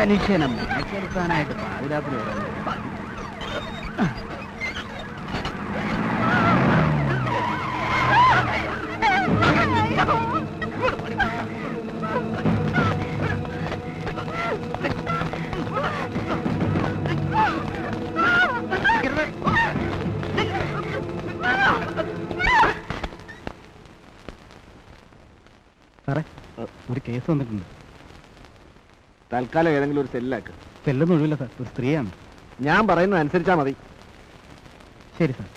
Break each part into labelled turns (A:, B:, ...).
A: മനുഷ്യനെ മെനക്കെടുത്താനായിട്ട് പാതിരാത്രി വരാൻ സാറേ, ഒരു കേസ് വന്നിട്ടുണ്ട്.
B: തൽക്കാലം ഏതെങ്കിലും ഒരു സെല്ലാക്ക്.
A: സെല്ലൊന്നും ഒഴിവില്ല സാർ, ഒരു സ്ത്രീയാണ്.
B: ഞാൻ പറയുന്നത് അനുസരിച്ചാ മതി.
A: ശരി സാർ.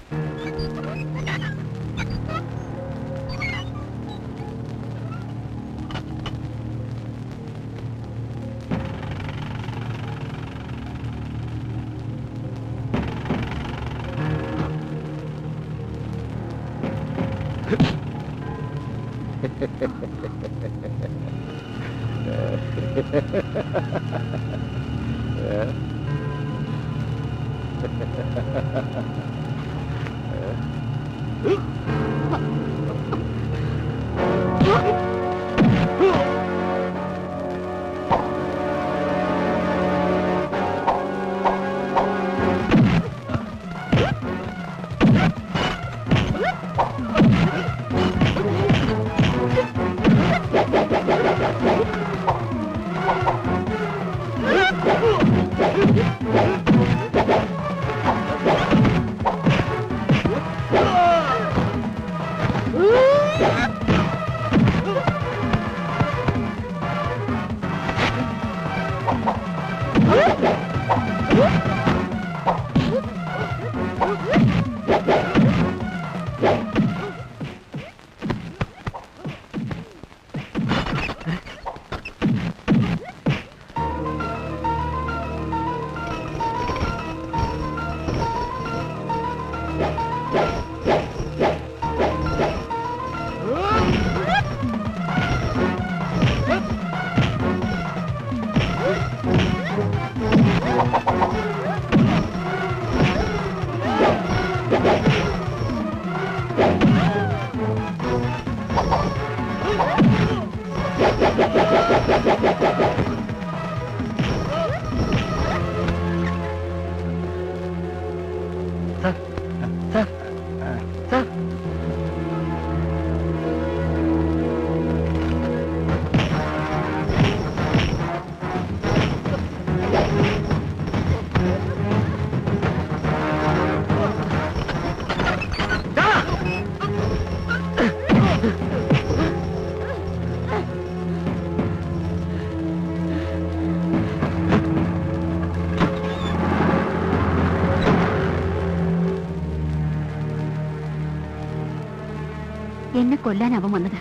C: എന്നെ കൊല്ലാൻ അവൻ വന്നത്.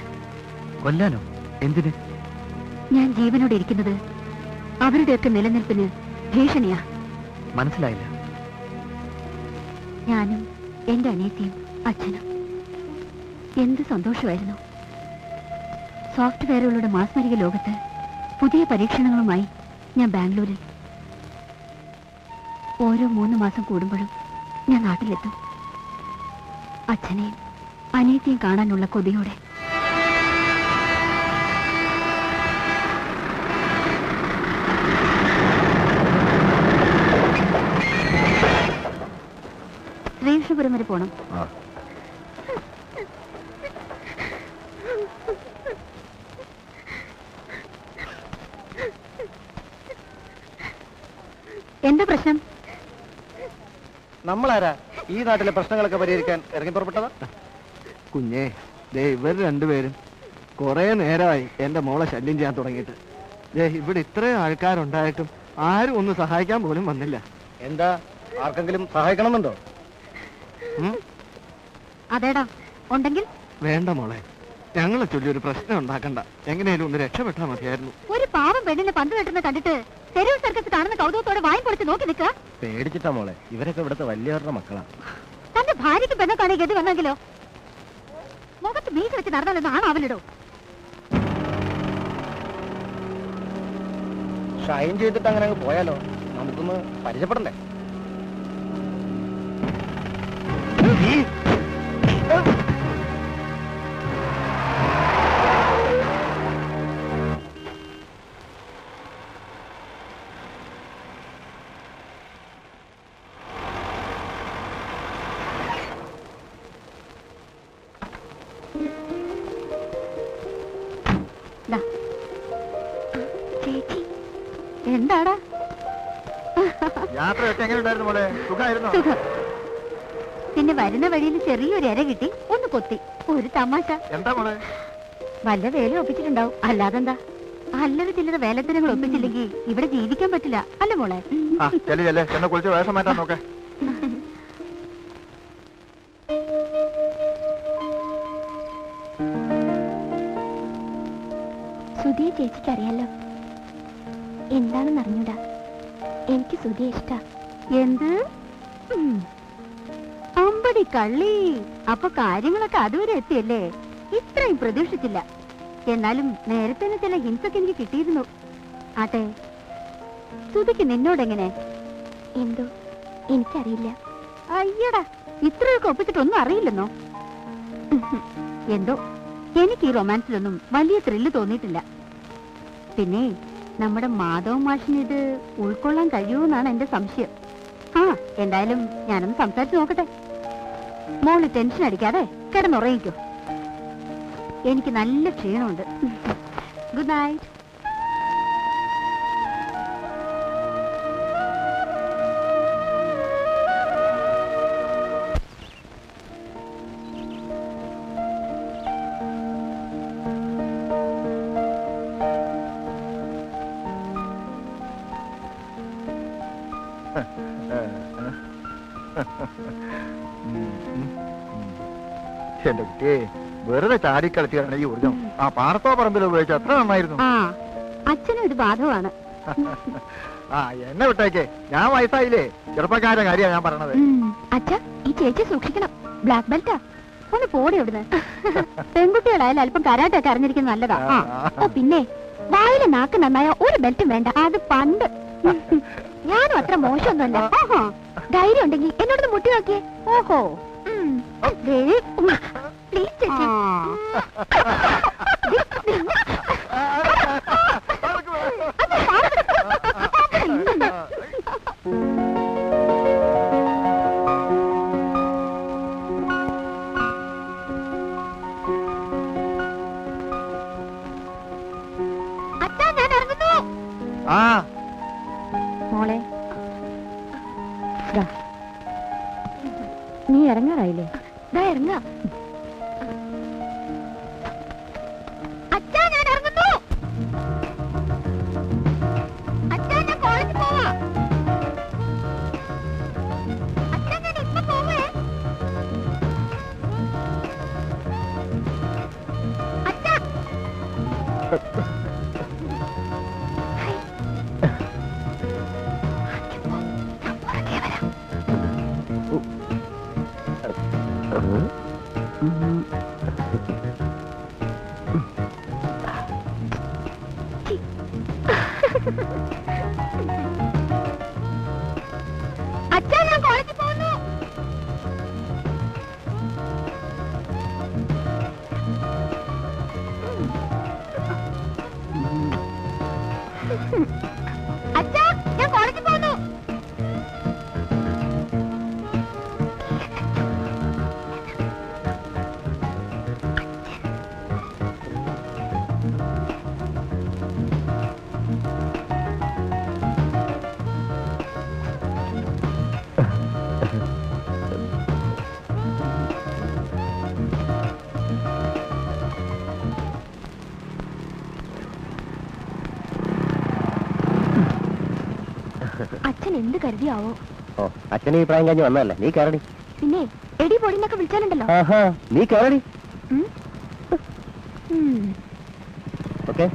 A: കൊല്ലാനോ? എന്തിന്?
C: ഞാൻ ജീവനോടെ ഇരിക്കുന്നത് അവരുടെയൊക്കെ നിലനിൽപ്പിന് ഭീഷണിയാ.
A: മനസ്സിലായില്ല.
C: ഞാനും എന്റെ അനിയത്തിയും അച്ഛനും എന്ത് സന്തോഷമായിരുന്നു. സോഫ്റ്റ്വെയറുകളുടെ മാസ്മരിക ലോകത്ത് പുതിയ പരീക്ഷണങ്ങളുമായി ഞാൻ ബാംഗ്ലൂരിൽ. ഓരോ 3 മാസം കൂടുമ്പോഴും ഞാൻ നാട്ടിലെത്തും. അച്ഛനെയും അനിയത്തിയും കാണാനുള്ള കൊതിയോടെ. ശ്രീകൃഷ്ണപുരം വരെ പോണം. എന്താ പ്രശ്നം?
B: നമ്മളാരാ ഈ നാട്ടിലെ പ്രശ്നങ്ങളൊക്കെ പരിഹരിക്കാൻ ഇറങ്ങി പുറപ്പെട്ടതാ? കുഞ്ഞേ, ദേ ഇവർ രണ്ടുപേരും കുറെ നേരമായി എന്റെ മോളെ ശല്യം ചെയ്യാൻ തുടങ്ങിയിട്ട്. ദേ ഇവിടെ ഇത്രയും ആൾക്കാരുണ്ടായിട്ടും ആരും ഒന്ന് സഹായിക്കാൻ പോലും വന്നില്ല. എന്താ, ആർക്കെങ്കിലും സഹായിക്കണമെന്നുണ്ടോ?
C: അതേടാ, ഉണ്ടെങ്കിൽ
B: വേണ്ട മോളെ, ഞങ്ങളെ ചൊല്ലി ഒരു പ്രശ്നം ഉണ്ടാക്കണ്ട. എങ്ങനെയാലും ഒന്ന് രക്ഷപ്പെട്ടാൽ മതിയായിരുന്നു.
C: ഒരു പാവം പെണ്ണിനെ പന്ത് കെട്ടുന്ന കണ്ടിട്ട് തെരുവ് സർക്കസ് കാണുന്ന കൗതുകത്തോടെ വായും പൊളിച്ച് നോക്കി നിൽക്കുക.
B: പേടിച്ചിട്ടാ മോളെ, ഇവരൊക്കെ ഇവിടുത്തെ വലിയവരുടെ മക്കളാ.
C: തന്റെ ഭാര്യയ്ക്ക് പെണ്ണൊക്കെ ഗതി വന്നെങ്കിലോ? മുഖത്ത് മീശ വെച്ച് നടന്നാലൊന്നും ആണാവില്ലടോ.
B: ഷൈൻ ചെയ്തിട്ട് അങ്ങനെ അങ്ങ് പോയാലോ? നമുക്കൊന്ന് പരിചയപ്പെടണ്ടേ?
C: എന്താടാ?
B: യാത്രയൊക്കെ എങ്ങനെയുണ്ടായിരുന്നു മോളെ? സുഖമായിരുന്നോ?
C: സുഖം. പിന്നെ വരുന്ന വഴിയിൽ ചെറിയൊരു ഇര കിട്ടി, ഒന്ന് കൊത്തി. ഒരു തമാശ.
B: എന്താ മോളെ?
C: വല്ല വേല ഒപ്പിച്ചിട്ടുണ്ടാവും, അല്ലാതെന്താ? അല്ലത് ചില്ലറ വേലത്തരങ്ങൾ ഒപ്പിച്ചില്ലെങ്കിൽ ഇവിടെ ജീവിക്കാൻ പറ്റില്ല, അല്ല മോളെ?
B: എന്നെ കുളിച്ച് വേഷം മാറ്റാൻ നോക്കെ.
C: സുധിയെ ചേച്ചിക്ക് അറിയാലോ. എന്താണെന്ന് അറിഞ്ഞൂടാ, എനിക്ക് സുധിയെ ഇഷ്ടാ. എന്ത്? അമ്പടി കള്ളി, അപ്പൊ കാര്യങ്ങളൊക്കെ അതുവരെ എത്തിയല്ലേ? ഇത്രയും പ്രതീക്ഷിച്ചില്ല. എന്നാലും നേരത്തെ ചില ഹിൻസൊക്കെ എനിക്ക് കിട്ടിയിരുന്നു. ആട്ടെ, സുധിക്ക് നിന്നോടെങ്ങനെ? എന്തോ എനിക്കറിയില്ല. അയ്യടാ, ഇത്രയൊക്കെ ഒപ്പിച്ചിട്ടൊന്നും അറിയില്ലെന്നോ? എന്തോ എനിക്ക് ഈ റൊമാൻസിലൊന്നും വലിയ ത്രില്ല് തോന്നിയിട്ടില്ല. പിന്നെ നമ്മുടെ മാധവ മാഷിന് ഇത് ഉൾക്കൊള്ളാൻ കഴിയുമെന്നാണ് എന്റെ സംശയം. ആ, എന്തായാലും ഞാനൊന്ന് സംസാരിച്ചു നോക്കട്ടെ. മോള് ടെൻഷൻ അടിക്കാതെ കിടന്നുറങ്ങിക്കോ. എനിക്ക് നല്ല ക്ഷീണമുണ്ട്. Good night.
B: എന്റെ കുട്ടിയെ വെറുതെ ചാടിക്കളിച്ചാണ് ഈ ഊർജം. ആ പാടത്തോ പറമ്പിൽ ഉപയോഗിച്ച എത്ര നന്നായിരുന്നു.
C: ആ, അച്ഛനും ഒരു ബാധകമാണ്.
B: ആ, എന്നെ വിട്ടേക്കേ, ഞാൻ വയസ്സായില്ലേ. ചെറുപ്പക്കാരുടെ കാര്യമാണ് ഞാൻ പറഞ്ഞത്.
C: അച്ഛാ, ഈ ചേച്ചി സൂക്ഷിക്കണം. ബ്ലാക്ക് ബെൽറ്റാ. ഒന്ന് പോടി എവിടുന്ന്. പെൺകുട്ടികളായാലും അല്പം കരാട്ടൊക്കെ അറിഞ്ഞിരിക്കുന്നത് നല്ലതാ. ഓ, പിന്നെ വായിലെ നാക്ക് നന്നായ ഒരു ബെൽറ്റും വേണ്ട. അത് പണ്ട്. ഞാനും അത്ര മോശമൊന്നുമല്ല. ഓഹോ, ധൈര്യം ഉണ്ടെങ്കിൽ എന്നോടൊന്ന് മുട്ടി നോക്കിയേ. ഓഹോ, പ്ലീസ് ചേച്ചി. അച്ഛാ, ഞാൻ ഇറങ്ങുന്നു. മോളെ, നീ ഇറങ്ങാറായില്ലേ? ഇറങ്ങാ. അച്ഛാ, ഞാൻ ഇറങ്ങുന്നു. അച്ഛാ, ഞാൻ കോളേജിൽ പോവാ. അച്ഛാ, ഞാൻ ഇപ്പൊ പോവേ. അച്ഛാ. അച്ഛാ, ഞാൻ കോളേജിൽ പോകുന്നു. അച്ഛാ, ഞാൻ കോളേജിൽ പോകുന്നു. അച്ഛൻ എന്ത് കരുതിയാവോ?
A: ഓ, അച്ഛനെ ഈ പ്രായം കഴിഞ്ഞ് വന്നതല്ലേ, നീ കയറടി.
C: പിന്നെ എടി പൊടിന്നൊക്കെ വിളിച്ചാലുണ്ടല്ലോ.
A: നീ കയറടി. ഓക്കെ.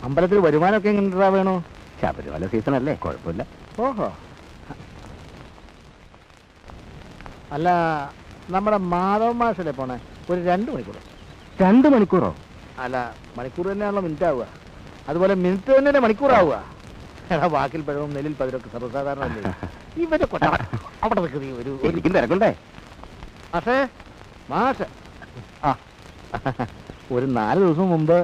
B: അമ്പലത്തിൽ വരുമാനമൊക്കെ എങ്ങനെ വേണോ?
A: ശബരിമല സീസൺ അല്ലേ, കുഴപ്പമില്ല.
B: ഓഹോ. അല്ല, നമ്മുടെ മാധവ മാഷല്ലേ പോണേ? ഒരു 2 മണിക്കൂർ.
A: 2 മണിക്കൂറോ?
B: അല്ല, മണിക്കൂർ തന്നെയാണല്ലോ മിനിറ്റ് ആവുക. അതുപോലെ മിനിറ്റ് തന്നെ മണിക്കൂറാവുക. എടാ, വാക്കിൽ പഴവും നെല്ലിൽ പതിരൊക്കെ സർവ്വസാധാരണ ഇവരെ അവിടെ നിൽക്കുന്ന ഒരു
A: തിരക്കണ്ടേ?
B: മാഷേ, മാഷ്, ആ, ഒരു 4 ദിവസം മുമ്പ്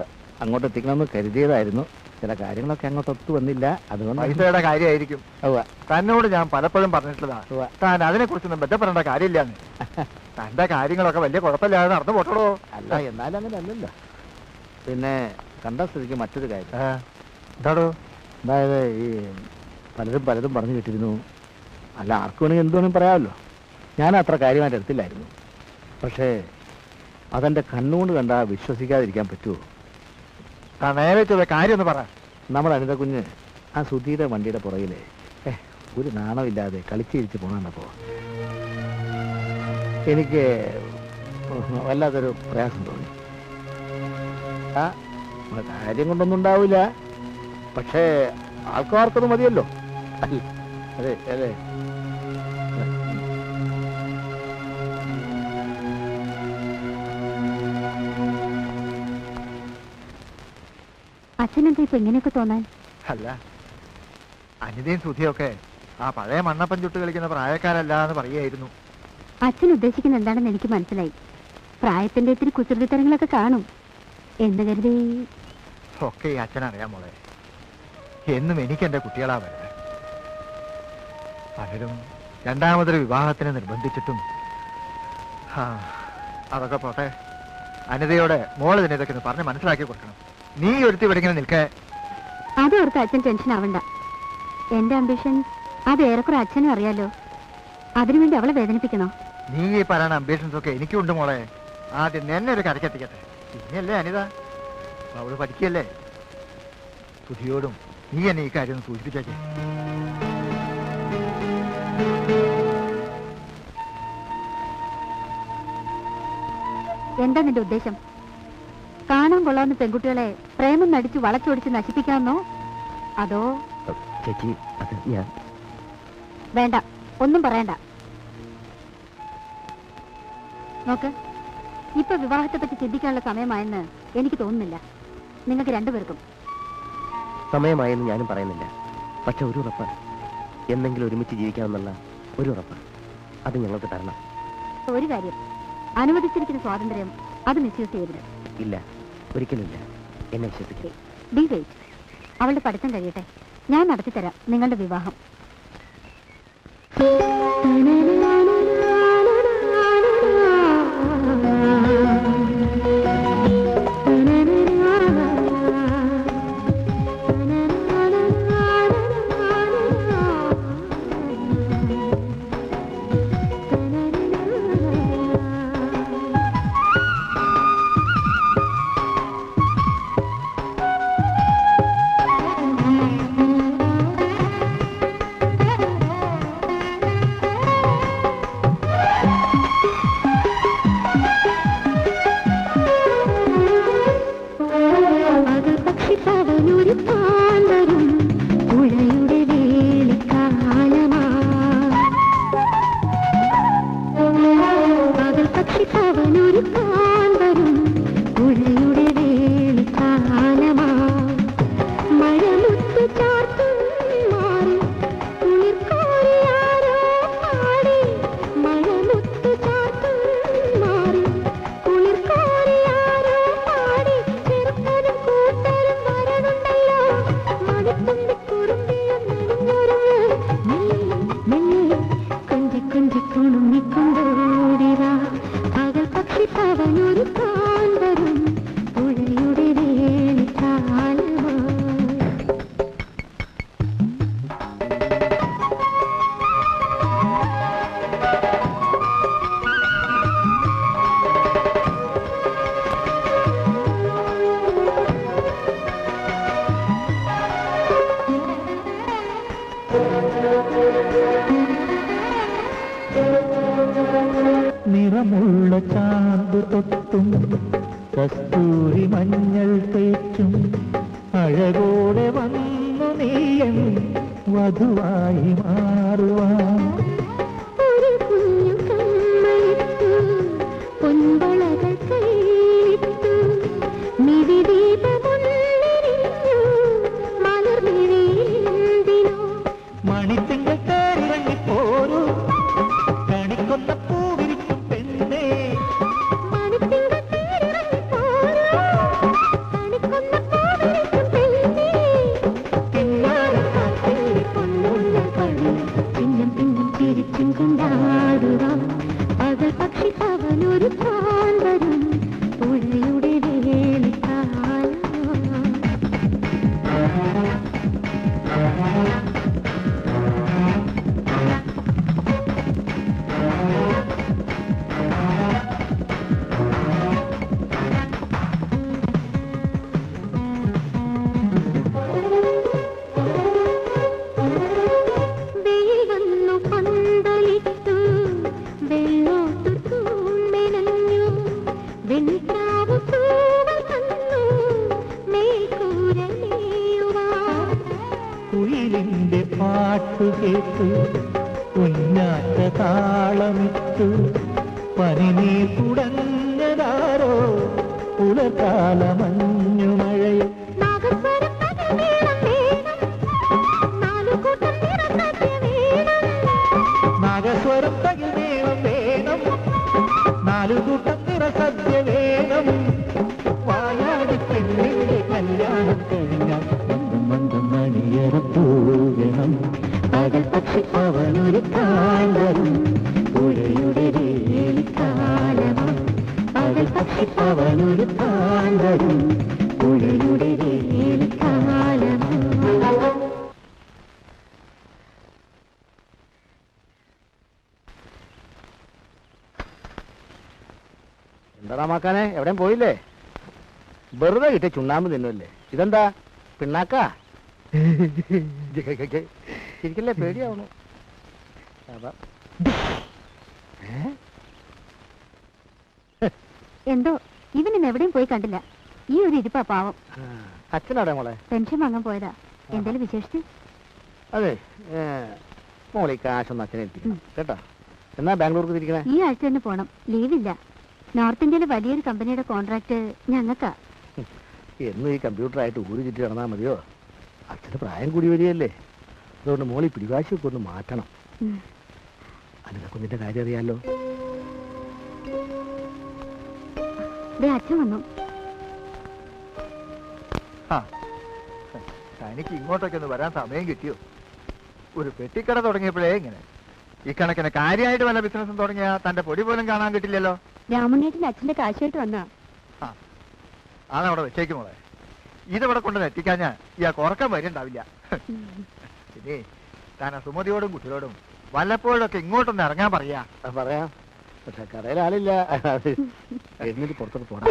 B: അങ്ങോട്ട് എത്തിക്കണമെന്ന് കരുതിയതായിരുന്നു. ചില കാര്യങ്ങളൊക്കെ അങ്ങോട്ട് ഒത്തു വന്നില്ല. അതുകൊണ്ട് പൈസയുടെ കാര്യമായിരിക്കും. തന്നോട് ഞാൻ പലപ്പോഴും പറഞ്ഞിട്ടുള്ളതാ, താൻ അതിനെ കുറിച്ചൊന്നും ബന്ധപ്പെടേണ്ട കാര്യമില്ലാന്ന്. തന്റെ കാര്യങ്ങളൊക്കെ വലിയ കുഴപ്പമില്ലാതെ നടന്നു പോട്ടോളൂ. അല്ല, എന്നാലും അങ്ങനെ അല്ലല്ലോ. പിന്നെ കണ്ട സ്ഥിതിക്ക് മറ്റൊരു കാര്യം.
A: എന്താടോ?
B: അതായത് ഈ പലതും പറഞ്ഞു കിട്ടിയിരുന്നു. അല്ല, ആർക്കു വേണമെങ്കിൽ എന്ത് വേണമെങ്കിൽ പറയാമല്ലോ. ഞാൻ അത്ര കാര്യമായിട്ട് എടുത്തില്ലായിരുന്നു. പക്ഷേ അതെൻ്റെ കണ്ണുകൊണ്ട് കണ്ടാൽ വിശ്വസിക്കാതിരിക്കാൻ പറ്റുമോ?
A: നേരെ കാര്യം ഒന്ന് പറ.
B: നമ്മുടെ അനിത കുഞ്ഞ് ആ സുധീയുടെ വണ്ടിയുടെ പുറകിലെ ഒരു നാണമില്ലാതെ കളിച്ചിരിച്ച് പോകണപ്പോ എനിക്ക് വല്ലാത്തൊരു പ്രയാസം തോന്നി. ആ കാര്യം കൊണ്ടൊന്നും ഉണ്ടാവില്ല, പക്ഷേ ആൾക്കാർക്കത് മതിയല്ലോ. അതെ അതെ.
C: അച്ഛനെന്താ ഇപ്പൊ ഇങ്ങനെയൊക്കെ തോന്നാൻ?
A: അല്ല, അനിതയും സുധിയൊക്കെ ആ പഴയ മണ്ണപ്പം ചുട്ട് കളിക്കുന്ന പ്രായക്കാരല്ല എന്ന് പറയായിരുന്നു.
C: അച്ഛൻ ഉദ്ദേശിക്കുന്ന എന്താണെന്ന് എനിക്ക് മനസ്സിലായി. പ്രായത്തിന്റെ ഇത്തിരി കുസൃതിത്തരങ്ങളൊക്കെ കാണും എന്ന് കരുതി.
A: ഒക്കെ ഈ അച്ഛനറിയാം മോളെ. എന്നും എനിക്ക് എന്റെ കുട്ടികളാ വരുന്നത്. പലരും രണ്ടാമതൊരു വിവാഹത്തിന് നിർബന്ധിച്ചിട്ടും. അതൊക്കെ പോട്ടെ. അനിതയോടെ മോള് തന്നെ ഇതൊക്കെ ഒന്ന് പറഞ്ഞ് മനസ്സിലാക്കി കൊടുക്കണം. നീ ഒരുത്തി ഇവിടെ ഇങ്ങനെ നിൽക്കേ.
C: അതോർത്ത് അച്ഛൻ ടെൻഷൻ ആവണ്ട. എന്റെ അംബിഷൻ അത് ഏറെക്കുറെ അച്ഛനും അറിയാലോ. അതിനുവേണ്ടി അവളെ വേദനിപ്പിക്കണോ?
A: നീ ഈ പറയുന്ന അംബിഷൻസ് ഒക്കെ എനിക്കുണ്ട് മോളെ. ആദ്യം എന്നെ ഒരു കരക്കെത്തിക്കട്ടെ, പിന്നെയല്ലേ അനിത. അവള് പഠിക്കല്ലേ. സുധിയോടും നീ എന്നെ ഈ കാര്യം ഒന്ന് സൂചിപ്പിച്ചേക്കേ.
C: എന്താ നിന്റെ ഉദ്ദേശം? കാണാൻ കൊള്ളാവുന്ന പെൺകുട്ടികളെ പ്രേമം നടിച്ചു വളച്ചൊടിച്ച് നശിപ്പിക്കാമെന്നോ? അതോ?
A: ചേച്ചി, അത് ഞാൻ
C: വേണ്ട, ഒന്നും പറയണ്ട. നോക്ക്, ഇപ്പൊ വിവാഹത്തെ പറ്റി ചിന്തിക്കാനുള്ള സമയമായെന്ന് എനിക്ക് തോന്നുന്നില്ല. നിങ്ങൾക്ക് രണ്ടുപേർക്കും
A: സമയമായെന്ന് ഞാനും പറയുന്നില്ല. പക്ഷെ ഒരു ഉറപ്പ്, എന്നെങ്കിലും ഒരുമിച്ച് ജീവിക്കാമെന്നുള്ള ഒരു ഉറപ്പ് അത് ഞങ്ങൾക്ക് തരണം.
C: ഒരു കാര്യം, അനുവദിച്ചിരിക്കുന്ന സ്വാതന്ത്ര്യം അത് മിസ്യൂസ് ചെയ്യരുത്.
A: ഇല്ല, ഒരിക്കലുമില്ല. എന്നെ വിശ്വസിക്കേ.
C: B wait. അവളുടെ പഠിത്തം കഴിയട്ടെ, ഞാൻ നടത്തിത്തരാം നിങ്ങളുടെ വിവാഹം.
D: നിറമുള്ള ചാന്ത് തൊട്ടും കസ്തൂരി മഞ്ഞൾ തേച്ചും അഴകോടെ വന്നു നീയൻ വധുവായി മാറുവാൻ. മണിത്തിങ്കൾ തേരിറങ്ങിപ്പോരൂ കണിക്കൊന്ന പൂവിരിക്കും പെണ്ണേ.
C: പക്ഷി അവനൊരു താൻ വരും പുഴയുടെ വേലിക്കാൽ.
D: തീരത്ത് കുഞ്ഞാറ്റ താളമിട്ടു പനിനീർ കുടഞ്ഞതാരോ പുലർക്കാല മഞ്ഞുമഴയിൽ നാഗസ്വരം തകിൽ നീളം വേണം നാലുകൂട്ടം നിറസദ്യ വേണം വായാടി പെണ്ണിന്റെ കല്യാണം കഴിഞ്ഞാൽ മന്ദം മണിയറ പോകണം പകൽ പക്ഷി അവനൊരു കാലം പുഴയുടെ വേലിക്കാലം പകൽ പക്ഷി അവനൊരു കാലം പുഴയുടെ വേലിക്കാലം.
B: എന്താ മാക്കാനെ എവിടെയും പോയില്ലേ? വെറുതെ കിട്ടിയ ചുണ്ണാമ്പ് തിന്നല്ലേ? ഇതെന്താ പിണ്ണാക്കാ? ശരിക്കല്ലേ പേടിയാവണു.
C: എന്തോ ഇവനിന്ന് എവിടെയും പോയി കണ്ടില്ല. ഈ ഒരു ഇരിപ്പാ പാവം.
B: അച്ഛനവിടെ മോളെ?
C: പെൻഷൻ വാങ്ങാൻ പോയതാ. എന്തേലും വിശേഷിച്ച്?
B: അതെ മോളെ കാശൊന്നും അച്ഛനെ എത്തിക്കണം കേട്ടോ. എന്നാ ബാംഗ്ലൂർക്ക് തിരിക്കണേ?
C: ഈ ആഴ്ച തന്നെ പോണം. ലീവില്ല. നോർത്ത് ഇന്ത്യയിലെ വലിയൊരു കമ്പനിയുടെ കോൺട്രാക്ട് ഞങ്ങൾക്കാ.
B: എന്നും ഈ കമ്പ്യൂട്ടറായിട്ട് ഊര് ചുറ്റി നടന്നാൽ മതിയോ? അച്ഛന് പ്രായം കൂടി വരികയല്ലേ. അതുകൊണ്ട് മോളി പിടിവാശിയൊക്കെ ഒന്ന് മാറ്റണം. അതിനെ കുഞ്ഞിന്റെ കാര്യം അറിയാലോ.
C: അച്ഛൻ വന്നു.
A: തനിക്ക് ഇങ്ങോട്ടൊക്കെ ഒന്ന് വരാൻ സമയം കിട്ടിയോ? ഒരു പെട്ടിക്കട തുടങ്ങിയപ്പോഴേ ഇങ്ങനെ. ഈ കണക്കിന് കാര്യമായിട്ട് വല്ല ബിസിനസ്സും തുടങ്ങിയ തന്റെ പൊടി പോലും കാണാൻ കിട്ടില്ലല്ലോ.
C: രാമണ്ണേട്ടിന്റെ അച്ഛന്റെ കാശായിട്ട് വന്നാ.
A: അതവിടെ വെച്ചേക്കും മോളെ. ഇതിവിടെ കൊണ്ട് എത്തിക്കാഞ്ഞാ ഇയാൾക്ക് ഉറക്കം വരുന്നുണ്ടാവില്ല. പിന്നെ താൻ സുമതിയോടും കുട്ടികളോടും വല്ലപ്പോഴൊക്കെ ഇങ്ങോട്ടൊന്ന് ഇറങ്ങാൻ പറയാ.
B: പറയാം, പക്ഷെ കടയിൽ ആളില്ല. എന്നിട്ട് പുറത്തോട്ട് പോടാ.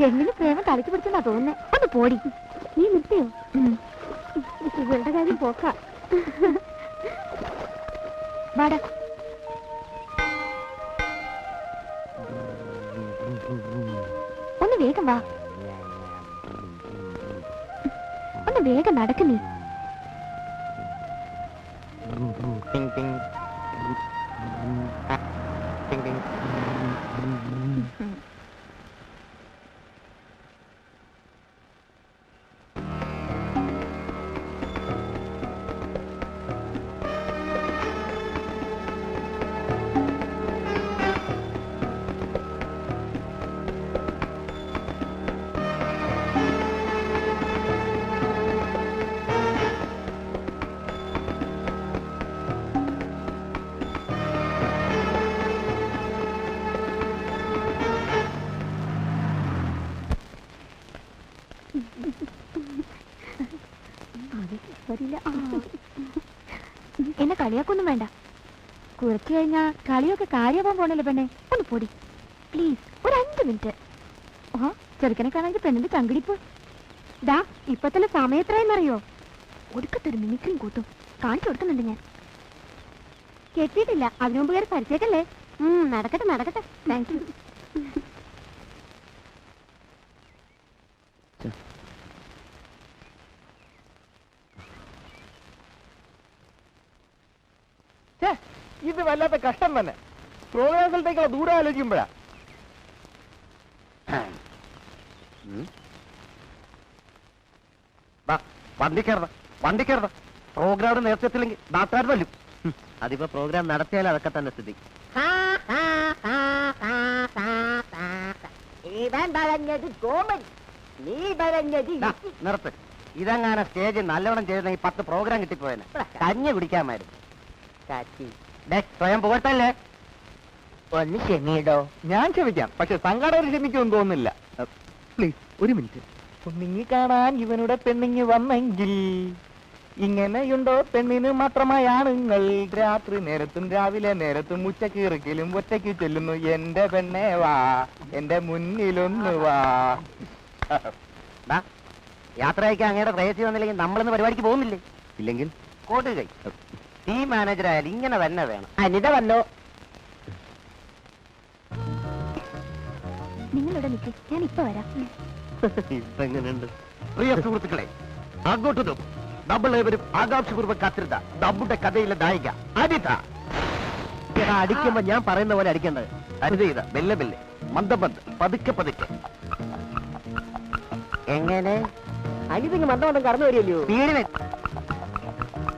C: എങ്ങനെ പ്രേമം തലക്ക് പിടിച്ചെന്നാ തോന്നുന്നേ. ഒന്ന് പോടി. നീ നിർത്തിയോ? ഇവരുടെ കാര്യം പോക്കാ. വാടാ. ഒന്ന് വേഗം വാ. ഒന്ന് വേഗം നടക്ക് നീ. എന്നെ കളിയാക്കൊന്നും വേണ്ട. കുറച്ചു കഴിഞ്ഞാ കളിയൊക്കെ കാര്യമാവാൻ പോണല്ലോ പെണ്ണെ. ഒന്ന് പൊടി പ്ലീസ്. ഒരു 5 മിനിറ്റ്. ചെറുക്കനെ കാണാൻ പെണ്ണിന്റെ ചങ്കിടിപ്പോ. ദാ ഇപ്പൊ തന്നെ സമയം എത്രയെന്നറിയോ? ഒടുക്കത്തൊരു മിമിക്രിയും കൂട്ടും കാണിച്ചു കൊടുക്കുന്നുണ്ട് ഞാൻ. കെട്ടിയിട്ടില്ല. അതിനു മുമ്പ് കയറി പരിചയക്കല്ലേ. നടക്കട്ടെ നടക്കട്ടെ. Thank you.
B: ഇത് വല്ലാത്ത കഷ്ടം തന്നെ. പ്രോഗ്രാം സ്ഥലത്തേക്കുള്ള ദൂരം ആലോചിക്കുമ്പോഴാ. വണ്ടിക്കറ പ്രോഗ്രാം നേരത്തെ എത്തില്ലെങ്കിൽ നാട്ടുകാർ വല്ലും. അതിപ്പോ പ്രോഗ്രാം നടത്തിയാൽ അതൊക്കെ തന്നെ സ്ഥിതി. നിർത്ത്. ഇതങ്ങനെ സ്റ്റേജ് നല്ലവണ്ണം ചെയ്തിരുന്നെങ്കിൽ 10 പ്രോഗ്രാം കിട്ടിപ്പോയനെ. കഞ്ഞി കുടിക്കാമായിരുന്നു. സ്വയം പോകട്ടല്ലേ. ഒന്ന് ക്ഷമിയിടോ. ഞാൻ ക്ഷമിക്കാം, പക്ഷെ സംഘാടകർ ക്ഷമിക്കുമെന്ന് തോന്നുന്നില്ല. പ്ലീസ് ഒരു മിനിറ്റ്. പെണ്ണിങ്ങി കാണാൻ ഇവനുടെ പെണ്ണിങ്ങി വന്നെങ്കിൽ ഇങ്ങനെയുണ്ടോ പെണ്ണിന് മാത്രമായാണുങ്ങൾ. രാത്രി നേരത്തും രാവിലെ നേരത്തും ഉച്ചക്ക് ഇറക്കിലും ഒറ്റയ്ക്ക് ചെല്ലുന്നു. എന്റെ പെണ്ണേ വാ, എന്റെ മുന്നിലൊന്നു വാ. യാത്ര അയക്കാൻ അങ്ങയുടെ പ്രയസി വന്നില്ലെങ്കിൽ നമ്മളിന്ന് പരിപാടിക്ക് പോകുന്നില്ലേ? ഇല്ലെങ്കിൽ കോട്ട് കൈ. ടീം മാനേജർ ആയാലും ഇങ്ങനെ തന്നെ വേണം. അനിത വന്നോ?
C: നിങ്ങളിവിടെ നിൽക്ക്, ഞാൻ ഇപ്പൊ വരാം.
B: ഇതെങ്ങനെയുണ്ട് പ്രിയ സുഹൃത്തുക്കളെ? അങ്ങോട്ടും നമ്മളേവരും ആകാംക്ഷപൂർവ്വം കാത്തിരുന്ന നമ്മുടെ കഥയിലെ നായിക അനിത. അടിക്കുമ്പോ ഞാൻ പറയുന്ന പോലെ അടിക്കേണ്ടത്. അനിത മെല്ലെ മെല്ലെ, മന്ദം മന്ദം, പതുക്കെ പതുക്കെ. എങ്ങനെ അനിതിങ് മന്ദം മന്ദം കടന്നു വരികയല്ലോ.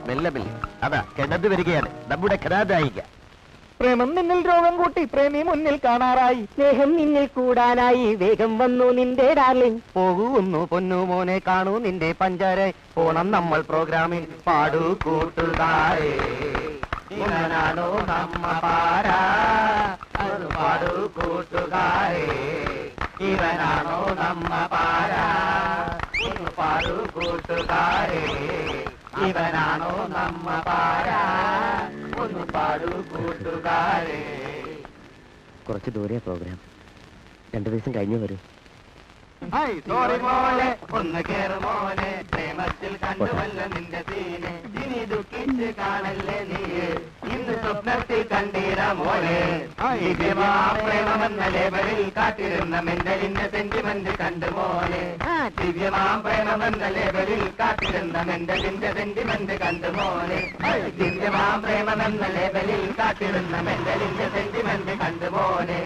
B: മെല്ലെ മെല്ലെ. അതാ കിടന്നു വരികയാണ് നമ്മുടെ കഥാനായിക.
D: പ്രേമം നിന്നിൽ രോഗം കൂട്ടി പ്രേമി മുന്നിൽ കാണാറായി, സ്നേഹം നിന്നിൽ കൂടാനായി വേഗം വന്നു നിന്റെ ഡാർലിംഗ്.
B: പോകുന്നു പൊന്നു മോനെ, കാണൂ നിന്റെ പഞ്ചാര. പോണം നമ്മൾ പ്രോഗ്രാമിൽ, പാടൂ കൂട്ടുകാരെ. ഇവനാണോ നമ്മ പാരാ, അത് പാടൂ കൂട്ടുകാരെ. ഇവനാണോ നമ്മ പാരാ, ഒന്ന് പാടൂ കൂട്ടുകാരെ. ഇവനാണോ നമ്മ പാരാ, ഒന്ന് പാടൂ കൂട്ടുകാരെ. കുറച്ച് ദൂരെ പ്രോഗ്രാം, 2 ദിവസം കഴിഞ്ഞു വരും. സോറി മോനെ, ഒന്ന് കേറ് മോനെ, പ്രേമത്തിൽ കണ്ടുവല്ല നിന്റെ സീനെ. ഇനി ദുഃഖിച്ച് കാണല്ലേ നീ, ഇന്ന് സ്വപ്നത്തിൽ കണ്ടീര മോനെ. പ്രേമമെന്ന ലേബലിൽ കാട്ടിരുന്ന മെന്റലിന്റെ സെന്റിമെന്റ് കണ്ടു മോനെ. ദിവ്യമാം പ്രേമമെന്ന ലേബലിൽ കാട്ടിരുന്ന മെന്റലിന്റെ സെന്റിമെന്റ് കണ്ടു മോനെ. ദിവ്യമാം പ്രേമമെന്ന ലേബലിൽ കാട്ടിരുന്ന മെന്റലിന്റെ സെന്റിമെന്റ് കണ്ടു മോനെ.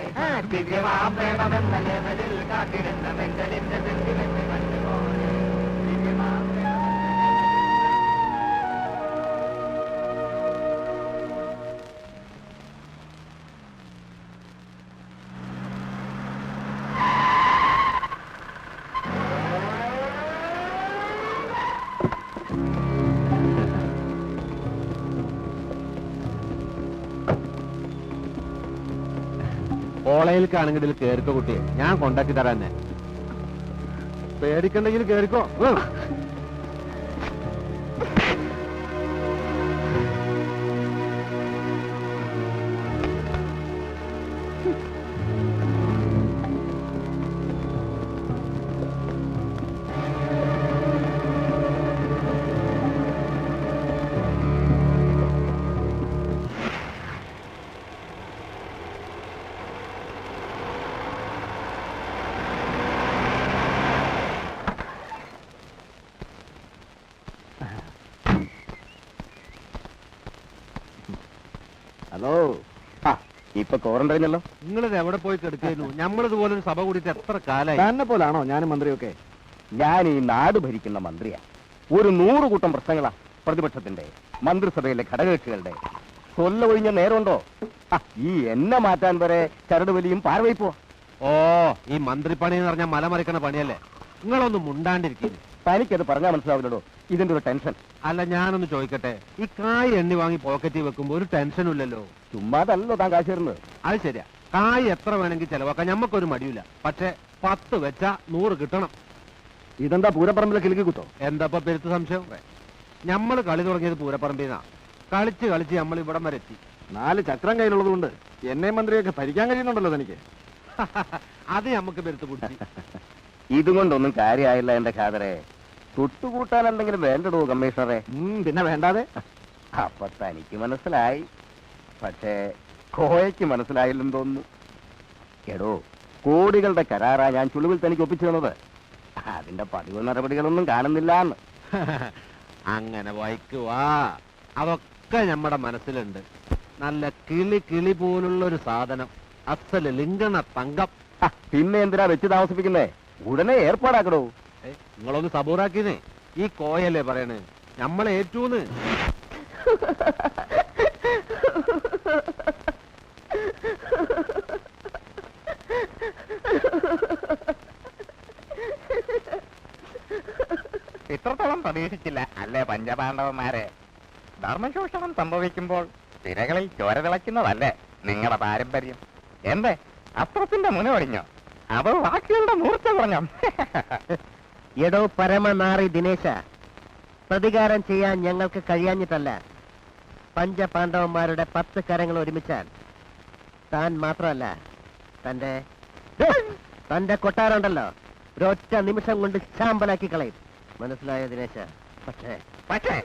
B: ദിവ്യമാം പ്രേമമെന്ന ലേബലിൽ കാട്ടിരുന്ന മെന്റലിന്റെ സെന്റിമെന്റ് കണ്ടു മോനെ. ദിവ്യമാം കോളേജിലേക്കാണെങ്കിൽ ഇതിൽ കേറിക്കോ കുട്ടിയെ, ഞാൻ കൊണ്ടാക്കി തരാൻ തന്നെ. പേടിക്കണ്ടെങ്കിൽ കേറിക്കോ. ഹലോ, ഇപ്പൊ ക്വാറന്റൈനല്ലോ. നിങ്ങളിത് എവിടെ പോയി കിടക്കുന്നു? നമ്മളിതുപോലെ ഒരു സഭ കൂടിയിട്ട് എത്ര കാലായി? തന്നെ പോലാണോ ഞാനും മന്ത്രിയൊക്കെ? ഞാൻ ഈ നാട് ഭരിക്കുന്ന മന്ത്രിയാ. ഒരു 100 കൂട്ടം പ്രശ്നങ്ങളാ പ്രതിപക്ഷത്തിന്റെ, മന്ത്രിസഭയിലെ ഘടകകക്ഷികളുടെ. കൊല്ല ഒഴിഞ്ഞ നേരമുണ്ടോ? ഈ എന്നെ മാറ്റാൻ വരെ ചരട് വലിയും പാർവയ്പോ. ഓ, ഈ മന്ത്രിപ്പണി എന്ന് പറഞ്ഞാൽ മലമറിക്കണ പണിയല്ലേ. നിങ്ങളൊന്നും മുണ്ടാണ്ടിരിക്കുന്നു. തനിക്കത് പറഞ്ഞാൽ മനസ്സിലാവില്ലടോ ഇതിന്റെ ഒരു ടെൻഷൻ. അല്ല, ഞാനൊന്ന് ചോദിക്കട്ടെ, ഈ കായ് എണ്ണി വാങ്ങി പോക്കറ്റിൽ വെക്കുമ്പോ ഒരു ടെൻഷനും ഇല്ലല്ലോ? ചുമ്മാതല്ലോ താൻ കാശ് തരുന്നത്. അത് ശരിയാ, കായ് എത്ര വേണമെങ്കിൽ ചെലവാക്കാൻ ഞമ്മക്കൊരു മടിയില്ല. പക്ഷെ 10 വെച്ചാ 100 കിട്ടണം. ഇതെന്താ പൂരപ്പറമ്പിലെ കിലുക്കി കുത്തോ? എന്താ പെരുത്ത് സംശയം? ഞമ്മള് കളി തുടങ്ങിയത് പൂരപ്പറമ്പിന്നാ. കളിച്ച് കളിച്ച് നമ്മൾ ഇവിടം വരെ എത്തി. 4 ചക്രം കയ്യിലുള്ളത് കൊണ്ട് എന്നെ മന്ത്രിയൊക്കെ ഭരിക്കാൻ കഴിയുന്നുണ്ടല്ലോ തനിക്ക്. അത് നമുക്ക് പെരുത്ത് കുടിച്ച്. ഇതുകൊണ്ടൊന്നും കാര്യമായില്ല എന്റെ ഖാദറെ. തൊട്ടുകൂട്ടാൻ എന്തെങ്കിലും വേണ്ടടോ കമ്മീഷണറെ? പിന്നെ വേണ്ടാതെ. അപ്പൊ തനിക്ക് മനസ്സിലായി, പക്ഷേ കോയയ്ക്ക് മനസ്സിലായില്ലെന്ന് തോന്നുന്നു. എടോ, കോടികളുടെ കരാറാ ഞാൻ ചുളിവിൽ തനിക്ക് ഒപ്പിച്ചു തന്നത്. അതിന്റെ പതിവ് നടപടികളൊന്നും കാണുന്നില്ല. അങ്ങനെ വായിക്കുവാ, അതൊക്കെ നമ്മുടെ മനസ്സിലുണ്ട്. നല്ല കിളി പോലുള്ളൊരു സാധനം, അസല് ലിംഗണ തങ്കം. പിന്നെ എന്തിനാ വെച്ച് താമസിപ്പിക്കുന്നേ? ഉടനെ ഏർപ്പാടാക്കടോ. നിങ്ങളൊന്ന് സബൂറാക്കിനേ. ഈ കോയല്ലേ പറയണേ നമ്മളെ ഏറ്റൂന്ന്.
E: ഇത്രത്തോളം പ്രതീക്ഷിച്ചില്ല അല്ലേ പഞ്ചപാണ്ഡവന്മാരെ? ധർമ്മശോഷണം സംഭവിക്കുമ്പോൾ തിരകളിൽ ചോര തിളയ്ക്കുന്നതല്ലേ നിങ്ങളുടെ പാരമ്പര്യം? എന്തേ അസ്ത്രത്തിന്റെ മുന ഒടിഞ്ഞോ? അതോ വാക്കുകളുടെ മൂർച്ച കുറഞ്ഞോ?
B: എടോ പരമനാറി ദിനേശ, പ്രതികാരം ചെയ്യാൻ ഞങ്ങൾക്ക് കഴിയാഞ്ഞിട്ടല്ല. പഞ്ചപാണ്ഡവന്മാരുടെ 10 കരങ്ങൾ ഒരുമിച്ചാൽ താൻ മാത്രമല്ല, തന്റെ കൊട്ടാരമുണ്ടല്ലോ ഒരൊറ്റ നിമിഷം കൊണ്ട് ചാമ്പലാക്കി കളയും. മനസ്സിലായ ദിനേശ? പക്ഷേ
E: പക്ഷേ